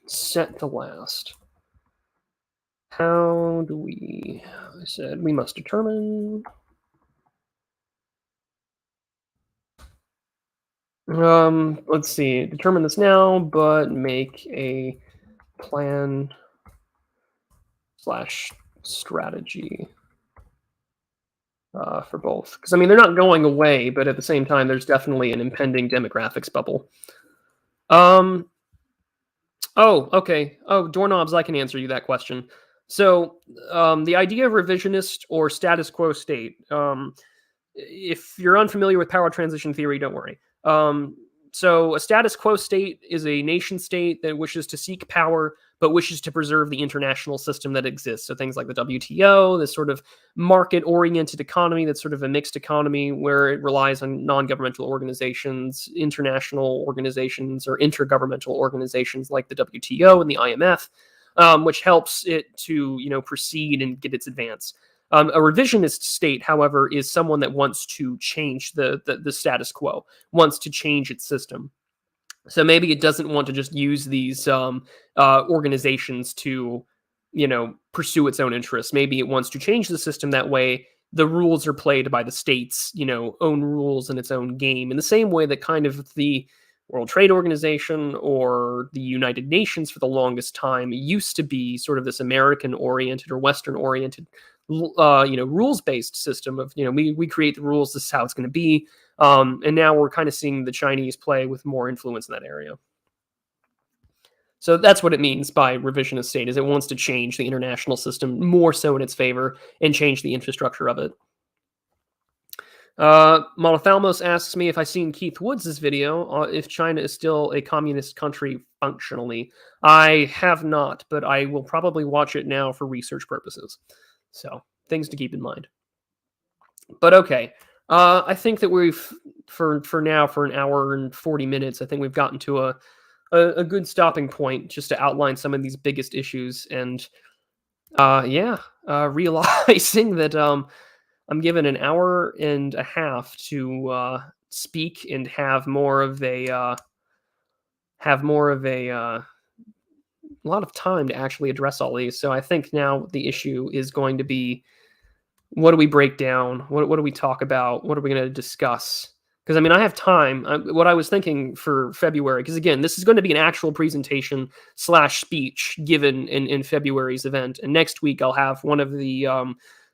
set to last. How do we? I said we must determine. Let's see. Determine this now, but make a plan / strategy. For both, because I mean they're not going away, but at the same time there's definitely an impending demographics bubble. Oh, okay. Oh, doorknobs, I can answer you that question. So the idea of revisionist or status quo state, if you're unfamiliar with power transition theory, don't worry. So a status quo state is a nation state that wishes to seek power but wishes to preserve the international system that exists. So things like the WTO, this sort of market-oriented economy that's sort of a mixed economy where it relies on non-governmental organizations, international organizations, or intergovernmental organizations like the WTO and the IMF, which helps it to proceed and get its advance. A revisionist state, however, is someone that wants to change the status quo, wants to change its system. So maybe it doesn't want to just use these organizations to, pursue its own interests. Maybe it wants to change the system that way. The rules are played by the state's, own rules and its own game, in the same way that kind of the World Trade Organization or the United Nations for the longest time used to be sort of this American-oriented or Western-oriented, rules-based system of, we create the rules, this is how it's going to be. And now we're kind of seeing the Chinese play with more influence in that area. So that's what it means by revisionist state, is it wants to change the international system more so in its favor and change the infrastructure of it. Monothalmos asks me if I've seen Keith Woods' video, if China is still a communist country functionally. I have not, but I will probably watch it now for research purposes. So, things to keep in mind. But okay, I think that we've, for now, for an hour and 40 minutes, I think we've gotten to a good stopping point just to outline some of these biggest issues. And realizing that I'm given an hour and a half to speak and have more of a lot of time to actually address all these. So I think now the issue is going to be, what do we break down? What do we talk about? What are we going to discuss? Because, I have time. What I was thinking for February, because, again, this is going to be an actual presentation / speech given in February's event. And next week I'll have one of the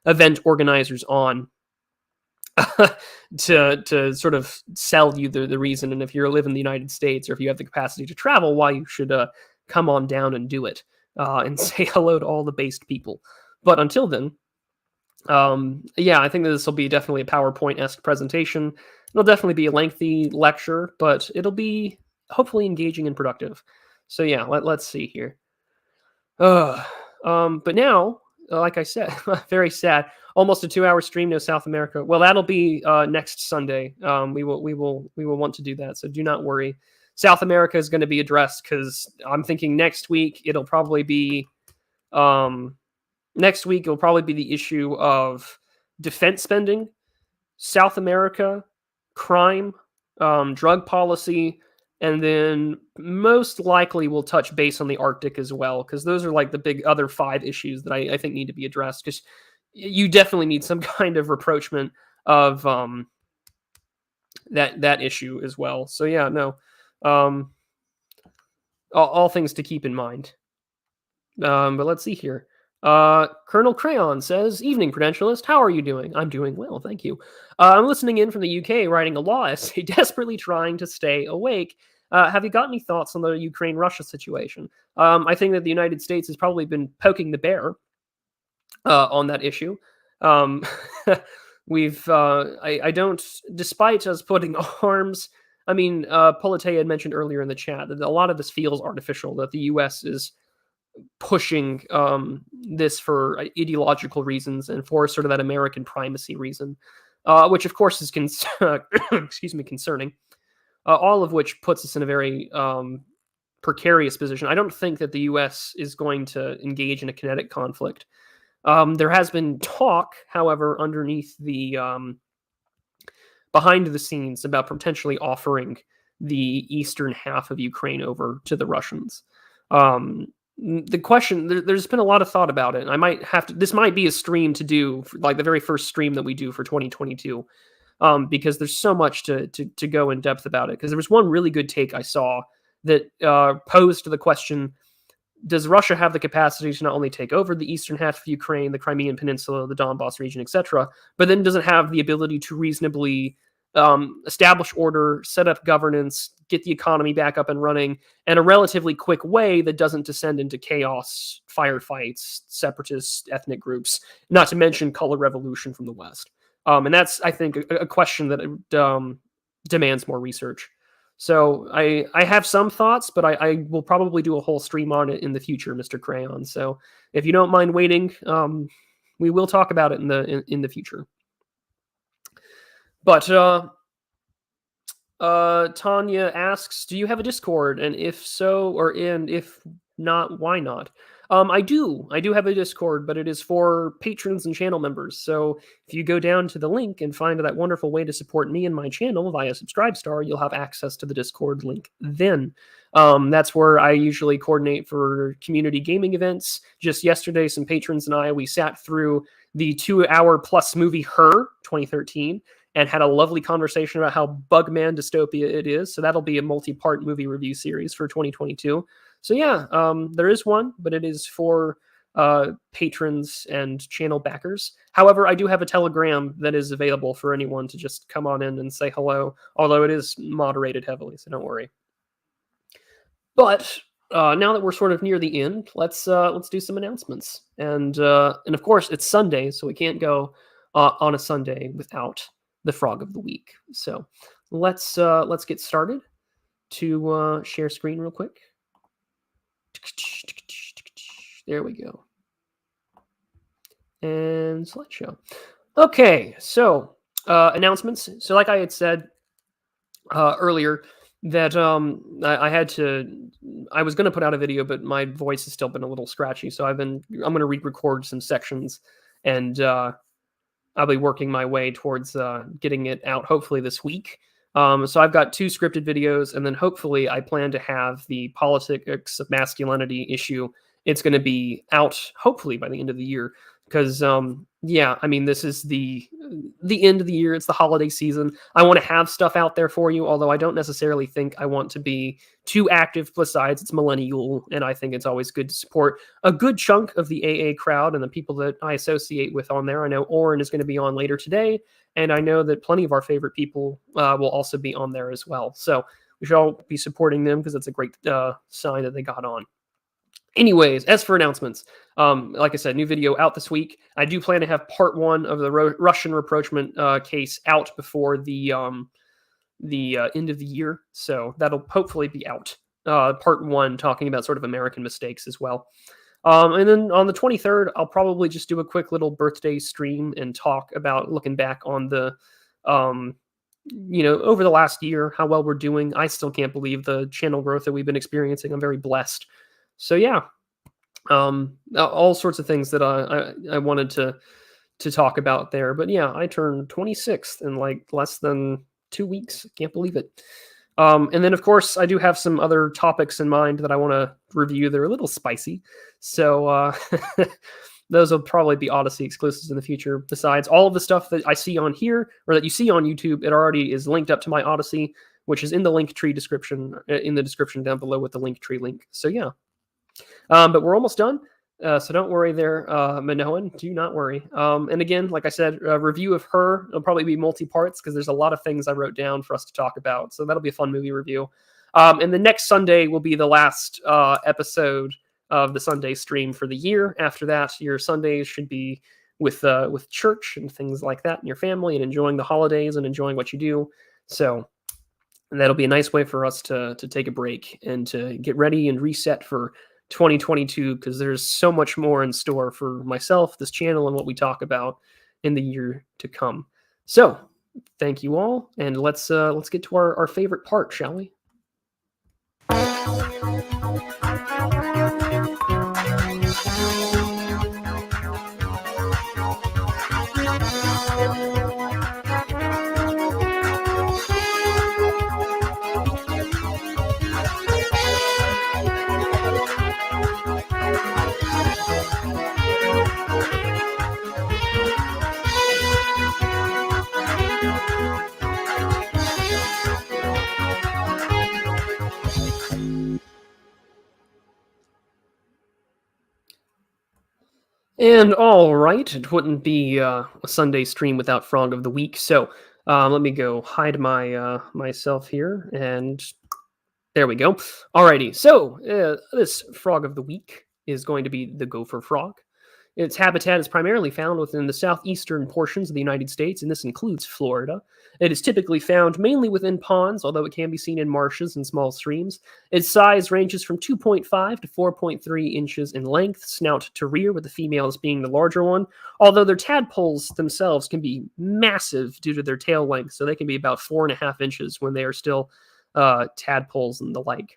event organizers on to sort of sell you the reason. And if you live in the United States, or if you have the capacity to travel, why you should come on down and do it and say hello to all the based people. But until then, I think that this will be definitely a PowerPoint-esque presentation. It'll definitely be a lengthy lecture, but it'll be hopefully engaging and productive. So yeah, let's see here. But now, like I said, very sad. Almost a 2-hour stream, no South America. Well, that'll be next Sunday. We will want to do that. So do not worry. South America is going to be addressed, because I'm thinking next week it'll probably be the issue of defense spending, South America, crime, drug policy, and then most likely we'll touch base on the Arctic as well, because those are like the big other 5 issues that I think need to be addressed, because you definitely need some kind of rapprochement of that issue as well. So yeah, no, all things to keep in mind. But let's see here. Colonel Crayon says, "Evening, Prudentialist. How are you doing?" I'm doing well, thank you. I'm listening in from the UK, writing a law essay, desperately trying to stay awake. Have you got any thoughts on the Ukraine-Russia situation? I think that the United States has probably been poking the bear on that issue. I don't, despite us putting arms, Polite had mentioned earlier in the chat that a lot of this feels artificial, that the U.S. is pushing this for ideological reasons and for sort of that American primacy reason, which of course is concerning. All of which puts us in a very precarious position. I don't think that the U.S. is going to engage in a kinetic conflict. There has been talk, however, underneath the behind the scenes about potentially offering the eastern half of Ukraine over to the Russians. The question, there's been a lot of thought about it, and I might have to, this might be a stream to do, like the very first stream that we do for 2022, because there's so much to go in depth about it. Because there was one really good take I saw that posed the question, does Russia have the capacity to not only take over the eastern half of Ukraine, the Crimean Peninsula, the Donbass region, etc., but then does it have the ability to reasonably establish order, set up governance, get the economy back up and running in a relatively quick way that doesn't descend into chaos, firefights, separatist ethnic groups, not to mention color revolution from the West. And that's, I think, a question that demands more research. So I have some thoughts, but I will probably do a whole stream on it in the future, Mr. Crayon. So if you don't mind waiting, we will talk about it in the future. But Tanya asks, do you have a Discord? And if so, and if not, why not? I do have a Discord, but it is for patrons and channel members. So if you go down to the link and find that wonderful way to support me and my channel via Subscribestar, you'll have access to the Discord link then. That's where I usually coordinate for community gaming events. Just yesterday, some patrons and we sat through the 2-hour plus movie Her 2013 and had a lovely conversation about how Bugman dystopia it is. So that'll be a multi-part movie review series for 2022. So yeah, there is one, but it is for patrons and channel backers. However, I do have a Telegram that is available for anyone to just come on in and say hello, although it is moderated heavily, so don't worry. But now that we're sort of near the end, let's do some announcements. And of course, it's Sunday, so we can't go on a Sunday without the Frog of the Week. So let's get started. To share screen real quick. There we go. And slideshow. Okay, so announcements. So like I had said earlier, that I was going to put out a video, but my voice has still been a little scratchy. So I'm going to re-record some sections, and I'll be working my way towards getting it out hopefully this week. So I've got 2 scripted videos, and then hopefully I plan to have the politics of masculinity issue. It's going to be out hopefully by the end of the year, because yeah, I mean, this is the end of the year. It's the holiday season. I want to have stuff out there for you, although I don't necessarily think I want to be too active. Besides, it's millennial, and I think it's always good to support a good chunk of the AA crowd and the people that I associate with on there. I know Oren is going to be on later today, and I know that plenty of our favorite people will also be on there as well. So we should all be supporting them, because it's a great sign that they got on. Anyways, as for announcements, like I said, new video out this week. I do plan to have part 1 of the Russian rapprochement case out before the end of the year. So that'll hopefully be out. Part 1 talking about sort of American mistakes as well. And then on the 23rd, I'll probably just do a quick little birthday stream and talk about looking back on the, over the last year, how well we're doing. I still can't believe the channel growth that we've been experiencing. I'm very blessed. So yeah, all sorts of things that I wanted to talk about there. But yeah, I turned 26th in like less than 2 weeks. Can't believe it. And then, of course, I do have some other topics in mind that I want to review. They're a little spicy. So those will probably be Odyssey exclusives in the future. Besides, all of the stuff that I see on here, or that you see on YouTube, it already is linked up to my Odyssey, which is in the link tree description, in the description down below with the link tree link. So yeah. But we're almost done, so don't worry there, Minoan. Do not worry. And again, like I said, a review of Her. It'll probably be multi-parts, because there's a lot of things I wrote down for us to talk about. So that'll be a fun movie review. And the next Sunday will be the last episode of the Sunday stream for the year. After that, your Sundays should be with church and things like that, and your family, and enjoying the holidays and enjoying what you do. So that'll be a nice way for us to take a break and to get ready and reset for 2022, because there's so much more in store for myself, this channel, and what we talk about in the year to come. So thank you all, and let's get to our favorite part, shall we? And all right, it wouldn't be a Sunday stream without Frog of the Week. So let me go hide my myself here, and there we go. Alrighty, so this Frog of the Week is going to be the gopher frog. Its habitat is primarily found within the southeastern portions of the United States, and this includes Florida. It is typically found mainly within ponds, although it can be seen in marshes and small streams. Its size ranges from 2.5 to 4.3 inches in length, snout to rear, with the females being the larger one, although their tadpoles themselves can be massive due to their tail length, so they can be about 4.5 inches when they are still tadpoles and the like.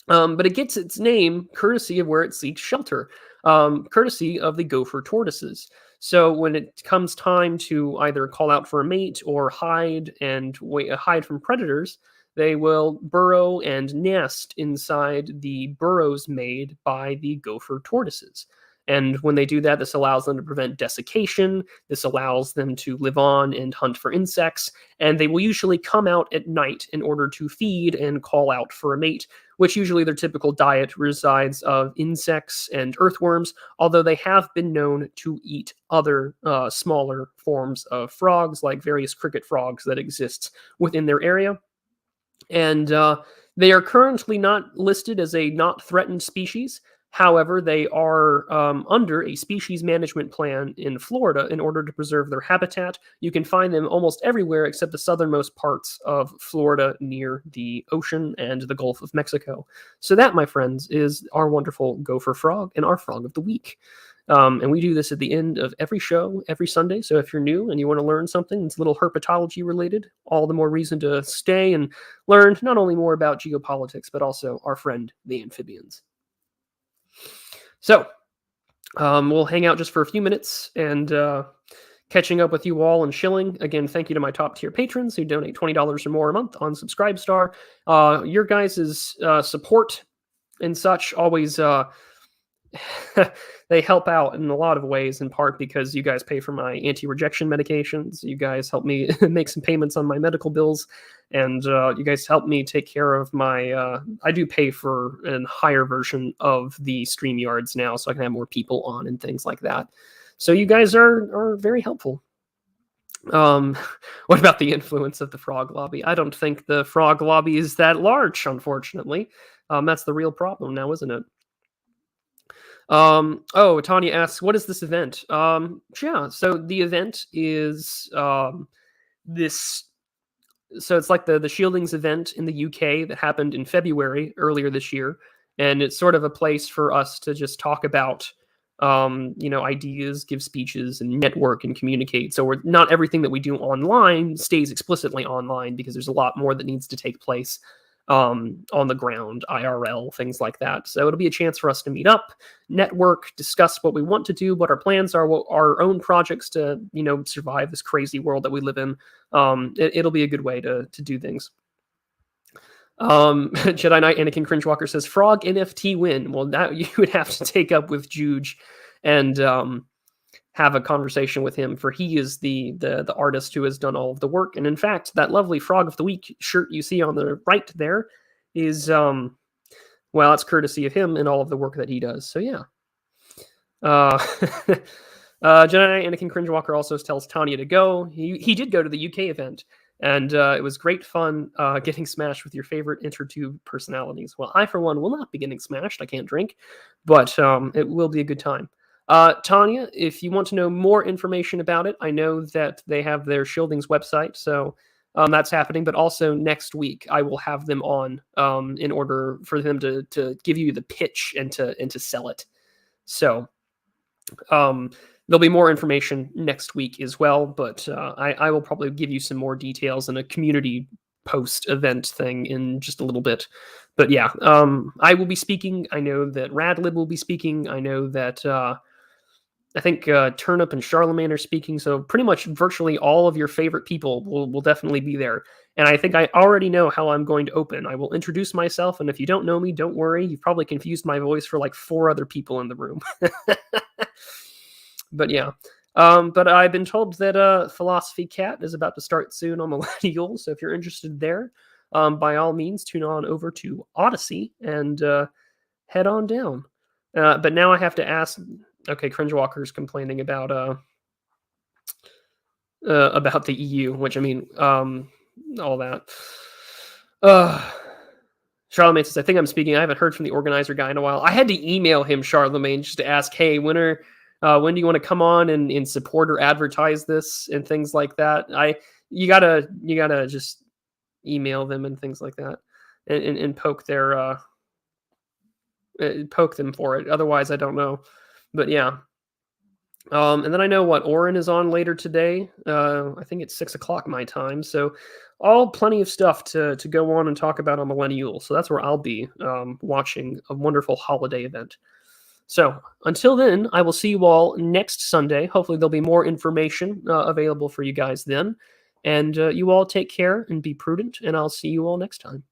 But it gets its name courtesy of where it seeks shelter, courtesy of the gopher tortoises. So when it comes time to either call out for a mate or hide from predators, they will burrow and nest inside the burrows made by the gopher tortoises. And when they do that, this allows them to prevent desiccation. This allows them to live on and hunt for insects. And they will usually come out at night in order to feed and call out for a mate, which usually their typical diet resides of insects and earthworms, although they have been known to eat other smaller forms of frogs, like various cricket frogs that exist within their area. And they are currently not listed as a not threatened species. However, they are under a species management plan in Florida in order to preserve their habitat. You can find them almost everywhere except the southernmost parts of Florida near the ocean and the Gulf of Mexico. So that, my friends, is our wonderful gopher frog and our frog of the week. And we do this at the end of every show, every Sunday. So if you're new and you want to learn something that's a little herpetology related, all the more reason to stay and learn not only more about geopolitics, but also our friend, the amphibians. So we'll hang out just for a few minutes and catching up with you all and shilling. Again, thank you to my top tier patrons who donate $20 or more a month on Subscribestar. Your guys' support and such always they help out in a lot of ways, in part because you guys pay for my anti-rejection medications. You guys help me make some payments on my medical bills, and you guys help me take care of my I do pay for a higher version of the StreamYards now, so I can have more people on and things like that. So you guys are very helpful. What about the influence of the frog lobby? I don't think the frog lobby is that large, unfortunately. That's the real problem now, isn't it? Tanya asks, what is this event? Yeah, so the event is this. So it's like the Shieldings event in the UK that happened in February earlier this year, and it's sort of a place for us to just talk about, ideas, give speeches, and network and communicate. So not everything that we do online stays explicitly online because there's a lot more that needs to take place on the ground, IRL, things like that. So it'll be a chance for us to meet up, network, discuss what we want to do, what our plans are, what our own projects to, survive this crazy world that we live in. It'll be a good way to do things. Jedi Knight Anakin Cringewalker says, Frog NFT win. Well, now you would have to take up with Juge and have a conversation with him, for he is the artist who has done all of the work. And in fact, that lovely Frog of the Week shirt you see on the right there is it's courtesy of him and all of the work that he does. So yeah. Jedi Anakin Cringewalker also tells Tanya to go. He did go to the UK event, and it was great fun getting smashed with your favorite intertube personalities. Well, I, for one, will not be getting smashed. I can't drink, but it will be a good time. Tanya, if you want to know more information about it, I know that they have their Shieldings website, so that's happening. But also next week, I will have them on in order for them to give you the pitch and to sell it. So there'll be more information next week as well. But I will probably give you some more details in a community post event thing in just a little bit. But yeah, I will be speaking. I know that Radlib will be speaking. I know that I think Turnip and Charlemagne are speaking, so pretty much virtually all of your favorite people will definitely be there. And I think I already know how I'm going to open. I will introduce myself, and if you don't know me, don't worry. You've probably confused my voice for like 4 other people in the room. But yeah. But I've been told that Philosophy Cat is about to start soon on Millennial, so if you're interested there, by all means, tune on over to Odyssey and head on down. But now I have to ask... Okay, Cringewalker's complaining about the EU, which I mean, all that. Charlemagne says, I think I'm speaking. I haven't heard from the organizer guy in a while. I had to email him, Charlemagne, just to ask, hey, when do you want to come on and support or advertise this and things like that? You gotta just email them and things like that, and poke their poke them for it. Otherwise, I don't know. But yeah. And then I know what Oren is on later today. I think it's 6 o'clock my time. So all plenty of stuff to go on and talk about on Millennial. So that's where I'll be watching a wonderful holiday event. So until then, I will see you all next Sunday. Hopefully there'll be more information available for you guys then. And you all take care and be prudent. And I'll see you all next time.